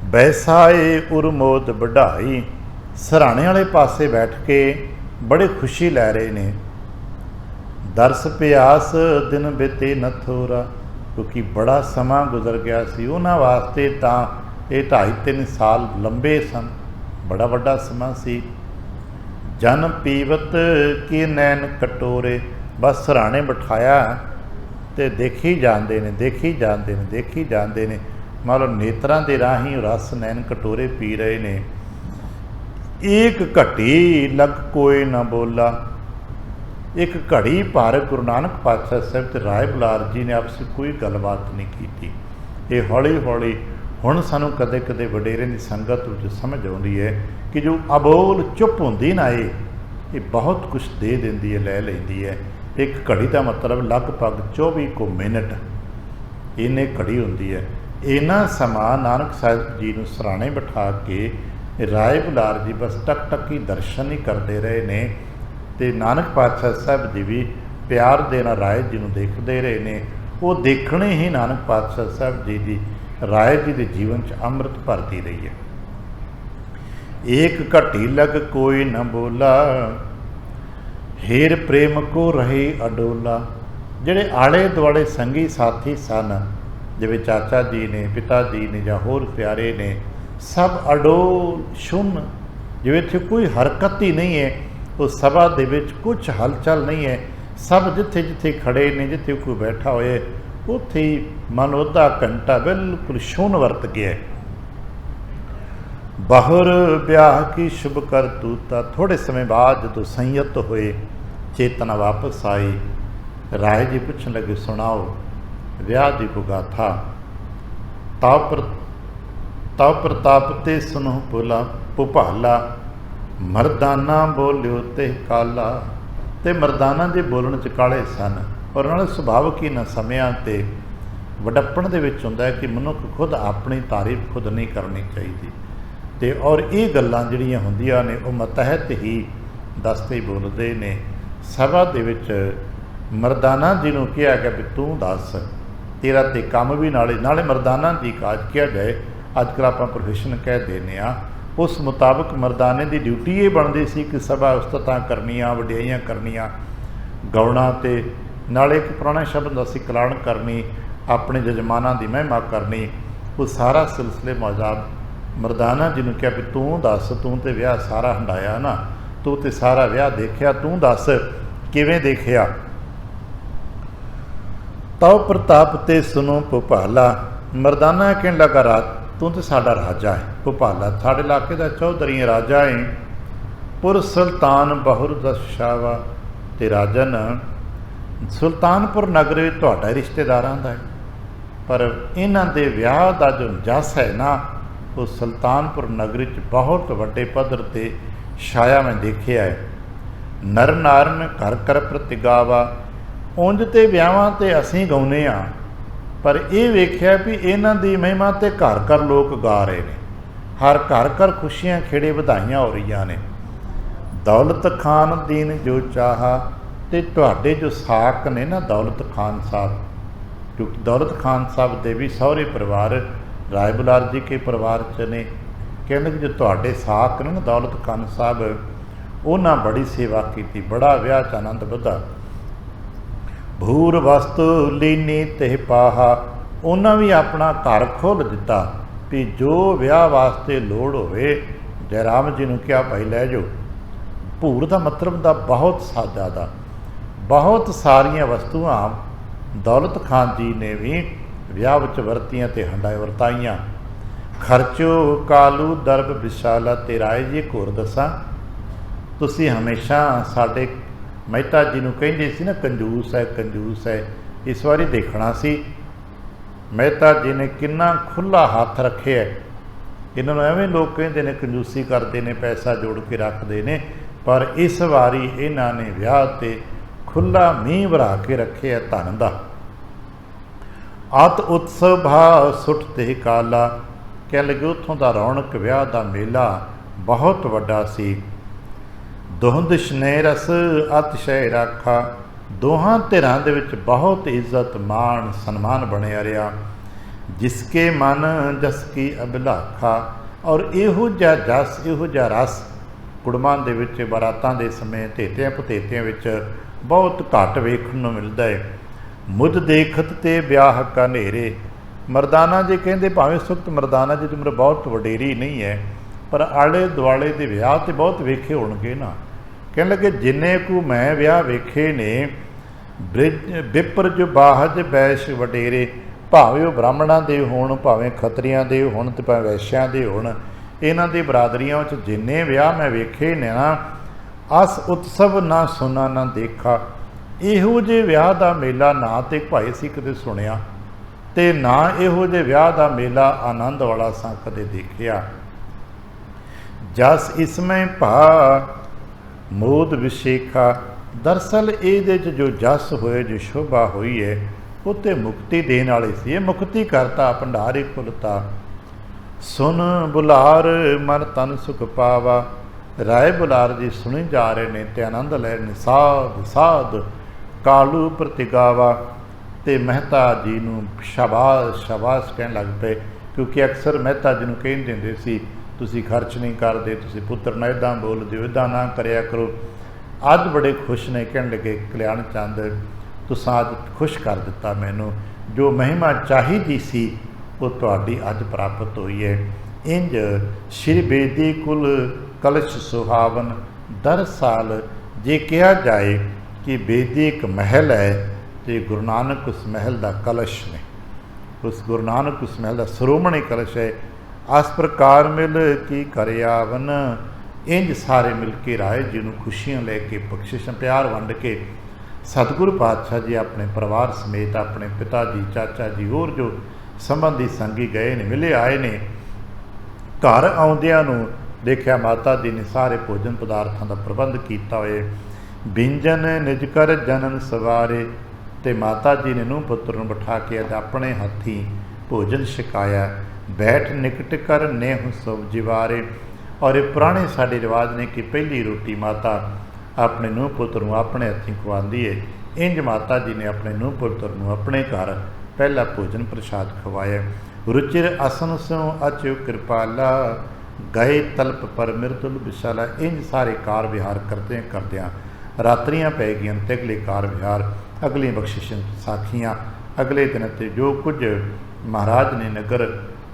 ਬੈਸਾਏ ਉਰਮੋਦ ਵਢਾਈ। ਸਰਾਣੇ ਵਾਲੇ ਪਾਸੇ ਬੈਠ ਕੇ ਬੜੇ ਖੁਸ਼ੀ ਲੈ ਰਹੇ ਨੇ। ਦਰਸ ਪਿਆਸ ਦਿਨ ਬਿਤੇ ਨ ਥੋਰਾ, ਕਿਉਂਕਿ ਬੜਾ ਸਮਾਂ ਗੁਜ਼ਰ ਗਿਆ ਸੀ ਉਹਨਾਂ ਵਾਸਤੇ। ਤਾਂ ਇਹ 2.5-3 ਸਾਲ ਲੰਬੇ ਸਨ, ਬੜਾ ਵੱਡਾ ਸਮਾਂ ਸੀ। ਜਨ ਪੀਵਤ ਕੀ ਨੈਣ ਕਟੋਰੇ। ਬਸ ਸਰਾਣੇ ਬਿਠਾਇਆ ਤੇ ਦੇਖੀ ਜਾਂਦੇ ਨੇ, ਦੇਖੀ ਜਾਂਦੇ ਨੇ, ਦੇਖੀ ਜਾਂਦੇ ਨੇ। ਮਤਲਬ ਨੇਤਰਾਂ ਦੇ ਰਾਹੀਂ ਰਸ ਨੈਣ ਕਟੋਰੇ ਪੀ ਰਹੇ ਨੇ। ਇੱਕ ਘਟੀ ਲਗ ਕੋਈ ਨਾ ਬੋਲਾ। ਇੱਕ ਘੜੀ ਭਰ ਗੁਰੂ ਨਾਨਕ ਪਾਤਸ਼ਾਹ ਸਾਹਿਬ ਤੇ ਰਾਏ ਬੁਲਾਰ ਜੀ ਨੇ ਆਪਸ ਵਿੱਚ ਕੋਈ ਗੱਲਬਾਤ ਨਹੀਂ ਕੀਤੀ। ਇਹ ਹੌਲੀ ਹੌਲੀ ਹੁਣ ਸਾਨੂੰ ਕਦੇ ਕਦੇ ਵਡੇਰਿਆਂ ਦੀ ਸੰਗਤ ਵਿੱਚ ਸਮਝ ਆਉਂਦੀ ਹੈ ਕਿ ਜੋ ਅਬੋਲ ਚੁੱਪ ਹੁੰਦੀ ਨਾ ਇਹ ਬਹੁਤ ਕੁਝ ਦੇ ਦਿੰਦੀ ਹੈ, ਲੈ ਲੈਂਦੀ ਹੈ। ਇੱਕ ਘੜੀ ਦਾ ਮਤਲਬ ਲਗਭਗ 24 ਕੁ ਮਿੰਟ ਇੰਨੇ ਘੜੀ ਹੁੰਦੀ ਹੈ। ਇਹਨਾਂ ਸਮਾਂ ਨਾਨਕ ਸਾਹਿਬ ਜੀ ਨੂੰ ਸਰਾਣੇ ਬਿਠਾ ਕੇ ਰਾਏ ਬੁਲਾਰ ਜੀ ਬਸ ਟਕ ਟਕੀ ਦਰਸ਼ਨ ਹੀ ਕਰਦੇ ਰਹੇ ਨੇ, ਅਤੇ ਨਾਨਕ ਪਾਤਸ਼ਾਹ ਸਾਹਿਬ ਜੀ ਵੀ ਪਿਆਰ ਦੇ ਨਾਲ ਰਾਏ ਜੀ ਨੂੰ ਦੇਖਦੇ ਰਹੇ ਨੇ। ਉਹ ਦੇਖਣੇ ਹੀ ਨਾਨਕ ਪਾਤਸ਼ਾਹ ਸਾਹਿਬ ਜੀ ਦੀ ਰਾਏ ਜੀ ਦੇ ਜੀਵਨ 'ਚ ਅੰਮ੍ਰਿਤ ਭਰਦੀ ਰਹੀ ਹੈ। ਏਕ ਘਟੀ ਲਗ ਕੋਈ ਨ ਬੋਲਾ, ਹੇਰ ਪ੍ਰੇਮ ਕੋ ਰਹੇ ਅਡੋਲਾ। ਜਿਹੜੇ ਆਲੇ ਦੁਆਲੇ ਸੰਗੀ ਸਾਥੀ ਸਨ, ਜਿਵੇਂ ਚਾਚਾ ਜੀ ਨੇ, ਪਿਤਾ ਜੀ ਨੇ ਜਾਂ ਹੋਰ ਪਿਆਰੇ ਨੇ, ਸਭ ਅਡੋਲ ਸ਼ੁੰਨ, ਜਿਵੇਂ ਇੱਥੇ ਕੋਈ ਹਰਕਤ ਹੀ ਨਹੀਂ ਹੈ। ਉਹ ਸਭਾ ਦੇ ਵਿੱਚ ਕੁਛ ਹਲਚਲ ਨਹੀਂ ਹੈ। ਸਭ ਜਿੱਥੇ ਜਿੱਥੇ ਖੜੇ ਨੇ, ਜਿੱਥੇ ਕੋਈ ਬੈਠਾ ਹੋਏ ਉੱਥੇ ਹੀ ਮਨ ਅੱਧਾ ਘੰਟਾ ਬਿਲਕੁਲ ਸ਼ੂਨ ਵਰਤ ਗਿਆ। ਬਾਹਰ ਵਿਆਹ ਕੀ ਸ਼ੁਭ ਕਰਤੂਤਾ। ਥੋੜ੍ਹੇ ਸਮੇਂ ਬਾਅਦ ਜਦੋਂ ਸੰਯਤ ਹੋਏ, ਚੇਤਨਾ ਵਾਪਸ ਆਈ, ਰਾਏ ਜੀ ਪੁੱਛਣ ਲੱਗੇ, ਸੁਣਾਓ ਵਿਆਹ ਦੀ ਕੋ ਗਾਥਾ। ਤਵ ਪ੍ਰਤਾਪ ਤੇ ਸੁਨੋ ਭੁਪਾਲਾ, ਮਰਦਾਨਾ ਬੋਲਿਓ ਤੇ ਕਾਲਾ। ਤੇ ਮਰਦਾਨਾ ਦੇ ਬੋਲਣ 'ਚ ਕਾਲੇ ਸਨ, ਔਰ ਉਹਨਾਂ ਦਾ ਸੁਭਾਵਕ ਹੀ ਨਾ ਸਮਿਆਂ 'ਤੇ ਵਡੱਪਣ ਦੇ ਵਿੱਚ ਹੁੰਦਾ ਹੈ ਕਿ ਮਨੁੱਖ ਖੁਦ ਆਪਣੀ ਤਾਰੀਫ ਖੁਦ ਨਹੀਂ ਕਰਨੀ ਚਾਹੀਦੀ। ਅਤੇ ਔਰ ਇਹ ਗੱਲਾਂ ਜਿਹੜੀਆਂ ਹੁੰਦੀਆਂ ਨੇ ਉਹ ਮਤਹਿਤ ਹੀ ਦੱਸਦੇ ਬੋਲਦੇ ਨੇ। ਸਭਾ ਦੇ ਵਿੱਚ ਮਰਦਾਨਾ ਜੀ ਨੂੰ ਕਿਹਾ ਗਿਆ ਵੀ ਤੂੰ ਦੱਸ, ਤੇਰਾ ਤੇ ਕੰਮ ਵੀ ਨਾਲੇ ਮਰਦਾਨਾ ਜੀ ਕਾਜ ਕਿਹਾ ਜਾਏ। ਅੱਜ ਕੱਲ੍ਹ ਆਪਾਂ ਪ੍ਰੋਫੈਸ਼ਨ ਕਹਿ ਦਿੰਦੇ ਹਾਂ। ਉਸ ਮੁਤਾਬਕ ਮਰਦਾਨੇ ਦੀ ਡਿਊਟੀ ਇਹ ਬਣਦੀ ਸੀ ਕਿ ਸਭਾ ਉਸਤਤਾਂ ਕਰਨੀਆਂ, ਵਡਿਆਈਆਂ ਕਰਨੀਆਂ, ਗਾਉਣਾ, ਅਤੇ ਨਾਲੇ ਇੱਕ ਪੁਰਾਣਾ ਸ਼ਬਦ ਹੁੰਦਾ ਸੀ ਕਲਾਣ ਕਰਨੀ, ਆਪਣੇ ਜਜਮਾਨਾਂ ਦੀ ਮਹਿਮਾ ਕਰਨੀ। ਉਹ ਸਾਰਾ ਸਿਲਸਿਲੇ ਮੌਜਾਬ ਮਰਦਾਨਾ ਜੀ ਨੂੰ ਕਿਹਾ ਵੀ ਤੂੰ ਦੱਸ, ਤੂੰ ਤੇ ਵਿਆਹ ਸਾਰਾ ਹੰਡਾਇਆ ਨਾ, ਤੂੰ ਤੇ ਸਾਰਾ ਵਿਆਹ ਦੇਖਿਆ, ਤੂੰ ਦੱਸ ਕਿਵੇਂ ਦੇਖਿਆ। ਤਉ ਪ੍ਰਤਾਪ ਤੇ ਸੁਨੋ ਭੁਪਾਲਾ। ਮਰਦਾਨਾ ਕਹਿਣ ਲੱਗਾ, ਰਾਤ ਤੂੰ ਤੇ ਸਾਡਾ ਰਾਜਾ ਹੈ, ਭੁਪਾਲਾ ਸਾਡੇ ਇਲਾਕੇ ਦਾ ਚੌਧਰੀ ਰਾਜਾ ਹੈ। ਪੁਰ ਸੁਲਤਾਨ ਬਹੁਰ ਦਸ਼ਾਵਾ। ਤੇ ਰਾਜਨ ਸੁਲਤਾਨਪੁਰ ਨਗਰ ਵਿੱਚ ਤੁਹਾਡਾ ਰਿਸ਼ਤੇਦਾਰਾਂ ਦਾ ਹੈ, ਪਰ ਇਹਨਾਂ ਦੇ ਵਿਆਹ ਦਾ ਜੋ ਜਸ ਹੈ ਨਾ, ਉਹ ਸੁਲਤਾਨਪੁਰ ਨਗਰੀ 'ਚ ਬਹੁਤ ਵੱਡੇ ਪੱਧਰ 'ਤੇ ਛਾਇਆ ਮੈਂ ਦੇਖਿਆ ਹੈ। ਨਰ ਨਾਰਨ ਘਰ ਘਰ ਪ੍ਰਤਿਗਾਵਾ। ਉਂਝ ਤੇ ਵਿਆਹਾਂ 'ਤੇ ਅਸੀਂ ਗਾਉਂਦੇ ਹਾਂ, ਪਰ ਇਹ ਵੇਖਿਆ ਵੀ ਇਹਨਾਂ ਦੀ ਮਹਿਮਾ 'ਤੇ ਘਰ ਘਰ ਲੋਕ ਗਾ ਰਹੇ ਨੇ। ਹਰ ਘਰ ਘਰ ਖੁਸ਼ੀਆਂ ਖੇੜੇ ਵਧਾਈਆਂ ਹੋ ਰਹੀਆਂ ਨੇ। ਦੌਲਤ ਖਾਨ ਦੀਨ ਜੋ ਚਾਹਾ। ਅਤੇ ਤੁਹਾਡੇ ਜੋ ਸਾਕ ਨੇ ਨਾ ਦੌਲਤ ਖਾਨ ਸਾਹਿਬ, ਕਿਉਂਕਿ ਦੌਲਤ ਖਾਨ ਸਾਹਿਬ ਦੇ ਵੀ ਸਹੁਰੇ ਪਰਿਵਾਰ ਰਾਏ ਬੁਲਾਰ ਜੀ ਕੇ ਪਰਿਵਾਰ 'ਚ ਨੇ। ਕਹਿੰਦੇ ਕਿ ਜੋ ਤੁਹਾਡੇ ਸਾਕ ਨੇ ਨਾ ਦੌਲਤ ਖਾਨ ਸਾਹਿਬ, ਉਹਨਾਂ ਬੜੀ ਸੇਵਾ ਕੀਤੀ, ਬੜਾ ਵਿਆਹ 'ਚ ਆਨੰਦ ਵਧਾ। ਭੂਰ ਵਸਤੂ ਲੀਨੀ ਤੇ ਪਾਹਾ। ਉਹਨਾਂ ਵੀ ਆਪਣਾ ਘਰ ਖੋਲ੍ਹ ਦਿੱਤਾ ਵੀ ਜੋ ਵਿਆਹ ਵਾਸਤੇ ਲੋੜ ਹੋਵੇ ਜੈਰਾਮ ਜੀ ਨੂੰ ਕਿਹਾ ਭਾਈ ਲੈ ਜਾਓ। ਭੂਰ ਦਾ ਮਤਲਬ ਦਾ ਬਹੁਤ ਜ਼ਿਆਦਾ, ਬਹੁਤ ਸਾਰੀਆਂ ਵਸਤੂਆਂ ਦੌਲਤ ਖਾਨ ਜੀ ਨੇ ਵੀ ਵਿਆਹ ਵਿੱਚ ਵਰਤੀਆਂ ਅਤੇ ਵਰਤਾਈਆਂ। ਖਰਚੋ ਕਾਲੂ ਦਰਬ ਵਿਸ਼ਾਲਾ। ਤੇ ਰਾਏ ਜੀ ਇੱਕ ਹੋਰ ਦੱਸਾਂ, ਤੁਸੀਂ ਹਮੇਸ਼ਾ ਸਾਡੇ ਮਹਿਤਾ ਜੀ ਨੂੰ ਕਹਿੰਦੇ ਸੀ ਨਾ ਕੰਜੂਸ ਹੈ ਕੰਜੂਸ ਹੈ। ਇਸ ਵਾਰੀ ਦੇਖਣਾ ਸੀ ਮਹਿਤਾ ਜੀ ਨੇ ਕਿੰਨਾ ਖੁੱਲ੍ਹਾ ਹੱਥ ਰੱਖਿਆ। ਇਹਨਾਂ ਨੂੰ ਐਵੇਂ ਲੋਕ ਕਹਿੰਦੇ ਨੇ ਕੰਜੂਸੀ ਕਰਦੇ ਨੇ, ਪੈਸਾ ਜੋੜ ਕੇ ਰੱਖਦੇ ਨੇ, ਪਰ ਇਸ ਵਾਰੀ ਇਹਨਾਂ ਨੇ ਵਿਆਹ 'ਤੇ ਖੁੱਲ੍ਹਾ ਮੀਂਹ ਵਰਾ ਕੇ ਰੱਖਿਆ ਧਨ ਦਾ। ਅਤ ਉਤਸਵ ਭਾ ਸੁੱਟ ਤੇ ਕਾਲਾ। ਕਹਿ ਲੱਗੇ ਉੱਥੋਂ ਦਾ ਰੌਣਕ ਵਿਆਹ ਦਾ ਮੇਲਾ ਬਹੁਤ ਵੱਡਾ ਸੀ। ਦੁਹੰਦ ਸ਼ਨੇ ਰਸ ਅਤਿਸ਼ੈ ਰਾਖਾ। ਦੋਹਾਂ ਧਿਰਾਂ ਦੇ ਵਿੱਚ ਬਹੁਤ ਇੱਜ਼ਤ ਮਾਣ ਸਨਮਾਨ ਬਣਿਆ ਰਿਹਾ। ਜਿਸਕੇ ਮਨ ਜਸ ਕੀ ਅਭਿਲਾਖਾ। ਔਰ ਇਹੋ ਜਿਹਾ ਜਸ, ਇਹੋ ਜਿਹਾ ਰਸ ਕੁੜਮਾਂ ਦੇ ਵਿੱਚ ਬਰਾਤਾਂ ਦੇ ਸਮੇਂ ਧੇਤਿਆਂ ਭਤੇਤਿਆਂ ਵਿੱਚ ਬਹੁਤ ਘੱਟ ਵੇਖਣ ਨੂੰ ਮਿਲਦਾ ਹੈ। ਮੁੱਦ ਦੇਖਤ ਤੇ ਵਿਆਹ ਕਾ ਨੇਰੇ। ਮਰਦਾਨਾ ਜੀ ਕਹਿੰਦੇ ਭਾਵੇਂ ਇਸ ਵਕਤ ਮਰਦਾਨਾ ਜੀ ਦੀ ਉਮਰ ਬਹੁਤ ਵਡੇਰੀ ਨਹੀਂ ਹੈ, ਪਰ ਆਲੇ ਦੁਆਲੇ ਦੇ ਵਿਆਹ ਤੇ ਬਹੁਤ ਵੇਖੇ ਹੋਣਗੇ ਨਾ। ਕਹਿਣ ਲੱਗੇ ਜਿੰਨੇ ਕੁ ਮੈਂ ਵਿਆਹ ਵੇਖੇ ਨੇ, ਵਿਪਰ ਜੋ ਬਾਹਜ ਵੈਸ਼ ਵਡੇਰੇ। ਭਾਵੇਂ ਉਹ ਬ੍ਰਾਹਮਣਾਂ ਦੇ ਹੋਣ, ਭਾਵੇਂ ਖੱਤਰੀਆਂ ਦੇ ਹੋਣ, ਅਤੇ ਭਾਵੇਂ ਵੈਸ਼ਿਆਂ ਦੇ ਹੋਣ, ਇਹਨਾਂ ਦੀ ਬਰਾਦਰੀਆਂ ਵਿੱਚ ਜਿੰਨੇ ਵਿਆਹ ਮੈਂ ਵੇਖੇ ਨੇ ਨਾ, ਅਸ ਉਤਸਵ ਨਾ ਸੁਣਾ ਨਾ ਦੇਖਾ। ਇਹੋ ਜਿਹੇ ਵਿਆਹ ਦਾ ਮੇਲਾ ਨਾ ਤੇ ਭਾਈ ਸੀ ਕਦੇ ਸੁਣਿਆ ਤੇ ਨਾ ਇਹੋ ਜਿਹੇ ਵਿਆਹ ਦਾ ਮੇਲਾ ਆਨੰਦ ਵਾਲਾ ਸਾਂ ਕਦੇ ਦੇਖਿਆ। ਜਸ ਇਸਮੈ ਭਾ ਮੋਦ ਵਿਸ਼ੇਖਾ, ਦਰਅਸਲ ਇਹਦੇ 'ਚ ਜੋ ਜਸ ਹੋਏ, ਜੋ ਸ਼ੋਭਾ ਹੋਈ ਹੈ, ਉਹ ਤੇ ਮੁਕਤੀ ਦੇਣ ਵਾਲੀ ਸੀ। ਇਹ ਮੁਕਤੀ ਕਰਤਾ ਭੰਡਾਰੀ ਖੁੱਲਤਾ। ਸੁਨ ਬੁਲਾਰ ਮਨ ਤਨ ਸੁਖ ਪਾਵਾ, ਰਾਏ ਬੁਲਾਰ ਜੀ ਸੁਣੀ ਜਾ ਰਹੇ ਨੇ ਤੇ ਆਨੰਦ ਲੈ ਰਹੇ ਨੇ। ਸਾਧ ਸਾਧ ਕਾਲੂ ਪ੍ਰਤਿਗਾਵਾ, ਤੇ ਮਹਿਤਾ ਜੀ ਨੂੰ ਸ਼ਾਬਾਸ਼ ਸ਼ਾਬਾਸ਼ ਕਹਿਣ ਲੱਗ ਪਏ, ਕਿਉਂਕਿ ਅਕਸਰ ਮਹਿਤਾ ਜੀ ਨੂੰ ਕਹਿੰਦੇ ਹੁੰਦੇ ਸੀ ਤੁਸੀਂ ਖਰਚ ਨਹੀਂ ਕਰਦੇ, ਤੁਸੀਂ ਪੁੱਤਰ ਨਾ ਇੱਦਾਂ ਬੋਲਦੇ ਹੋ, ਇੱਦਾਂ ਨਾ ਕਰਿਆ ਕਰੋ। ਅੱਜ ਬੜੇ ਖੁਸ਼ ਨੇ, ਕਹਿਣ ਲੱਗੇ ਕਲਿਆਣ ਚੰਦ ਤੁਸੀਂ ਅੱਜ ਖੁਸ਼ ਕਰ ਦਿੱਤਾ ਮੈਨੂੰ, ਜੋ ਮਹਿਮਾ ਚਾਹੀਦੀ ਸੀ ਉਹ ਤੁਹਾਡੀ ਅੱਜ ਪ੍ਰਾਪਤ ਹੋਈ ਹੈ। ਇੰਜ ਸ਼੍ਰੀ ਬੇਦੀ ਕੁਲ ਕਲਸ਼ ਸੁਹਾਵਨ, ਦਰਅਸਲ ਜੇ ਕਿਹਾ ਜਾਏ ਕਿ ਬੇਦੀ ਇੱਕ ਮਹਿਲ ਹੈ ਤੇ ਗੁਰੂ ਨਾਨਕ ਉਸ ਮਹਿਲ ਦਾ ਕਲਸ਼ ਨੇ, ਉਸ ਗੁਰੂ ਨਾਨਕ ਉਸ ਮਹਿਲ ਦਾ ਸ਼੍ਰੋਮਣੀ ਕਲਸ਼ ਹੈ। ਇਸ ਪ੍ਰਕਾਰ ਮਿਲ ਕੀ ਕਰਿਆਵਨ, ਇੰਜ ਸਾਰੇ ਮਿਲ ਕੇ ਰਾਏ ਜੀ ਨੂੰ ਖੁਸ਼ੀਆਂ ਲੈ ਕੇ ਬਖਸ਼ਿਸ਼ਾਂ ਪਿਆਰ ਵੰਡ ਕੇ ਸਤਿਗੁਰੂ ਪਾਤਸ਼ਾਹ ਜੀ ਆਪਣੇ ਪਰਿਵਾਰ ਸਮੇਤ, ਆਪਣੇ ਪਿਤਾ ਜੀ, ਚਾਚਾ ਜੀ, ਹੋਰ ਜੋ ਸੰਬੰਧੀ ਸੰਗੀ ਗਏ ਨੇ, ਮਿਲੇ ਆਏ ਨੇ। ਘਰ ਆਉਂਦਿਆਂ ਨੂੰ ਦੇਖਿਆ ਮਾਤਾ ਜੀ ਨੇ ਸਾਰੇ ਭੋਜਨ ਪਦਾਰਥਾਂ ਦਾ ਪ੍ਰਬੰਧ ਕੀਤਾ ਹੋਏ। ਬਿੰਜਨ ਨਿਜ ਕਰ ਜਨਨ ਸਵਾਰੇ, ਤੇ ਮਾਤਾ ਜੀ ਨੇ ਨੂੰਹ ਪੁੱਤਰ ਨੂੰ ਬਿਠਾ ਕੇ ਅੱਜ ਆਪਣੇ ਹੱਥੀਂ ਭੋਜਨ ਛਕਾਇਆ। ਬੈਠ ਨਿਕਟ ਕਰ ਨੇਹੁ ਸਭ ਜਿਵਾਰੇ, ਔਰ ਇਹ ਪੁਰਾਣੇ ਸਾਡੇ ਰਿਵਾਜ ਨੇ ਕਿ ਪਹਿਲੀ ਰੋਟੀ ਮਾਤਾ ਆਪਣੇ ਨੂੰਹ ਪੁੱਤਰ ਨੂੰ ਆਪਣੇ ਹੱਥੀਂ ਖਵਾਉਂਦੀ ਹੈ। ਇੰਜ ਮਾਤਾ ਜੀ ਨੇ ਆਪਣੇ ਨੂੰਹ ਪੁੱਤਰ ਨੂੰ ਆਪਣੇ ਘਰ ਪਹਿਲਾ ਭੋਜਨ ਪ੍ਰਸ਼ਾਦ ਖਵਾਇਆ। ਰੁਚਿਰ ਅਸਨ ਸਿਉ ਅਚਿ ਕਿਰਪਾਲਾ, ਗਏ ਤਲਪ ਪਰ ਮਿਰਤੁਲ ਵਿਸ਼ਾਲਾ। ਇੰਜ ਸਾਰੇ ਕਾਰ ਵਿਹਾਰ ਕਰਦਿਆਂ ਰਾਤਰੀਆਂ ਪੈ ਗਈਆਂ ਤੇ ਅਗਲੇ ਕਾਰ ਵਿਹਾਰ, ਅਗਲੀ ਬਖਸ਼ਿਸ਼ਾਂ ਸਾਖੀਆਂ ਅਗਲੇ ਦਿਨ। ਤੇ ਜੋ ਕੁਝ ਮਹਾਰਾਜ ਨੇ ਨਗਰ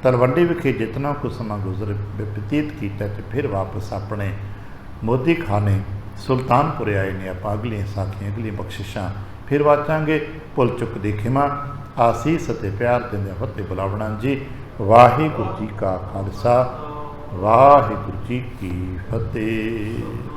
ਤਲਵੰਡੀ ਵਿਖੇ ਜਿਤਨਾ ਕੁ ਸਮਾਂ ਗੁਜ਼ਰ ਬਤੀਤ ਕੀਤਾ ਤੇ ਫਿਰ ਵਾਪਸ ਆਪਣੇ ਮੋਦੀ ਖਾਨੇ ਸੁਲਤਾਨਪੁਰ ਆਏ ਨੇ। ਆਪਾਂ ਅਗਲੀਆਂ ਸਾਖੀਆਂ ਅਗਲੀਆਂ ਬਖਸ਼ਿਸ਼ਾਂ ਫਿਰ ਵਾਚਾਂਗੇ। ਭੁੱਲ ਚੁੱਕ ਦੀ ਖਿਮਾ, ਆਸੀਸ ਅਤੇ ਪਿਆਰ ਦਿੰਦਿਆਂ ਫਤਿਹ ਬੁਲਾਵਣਾ ਜੀ। ਵਾਹਿਗੁਰੂ ਜੀ ਕਾ ਖਾਲਸਾ, ਵਾਹਿਗੁਰੂ ਜੀ ਕੀ ਫਤਿਹ।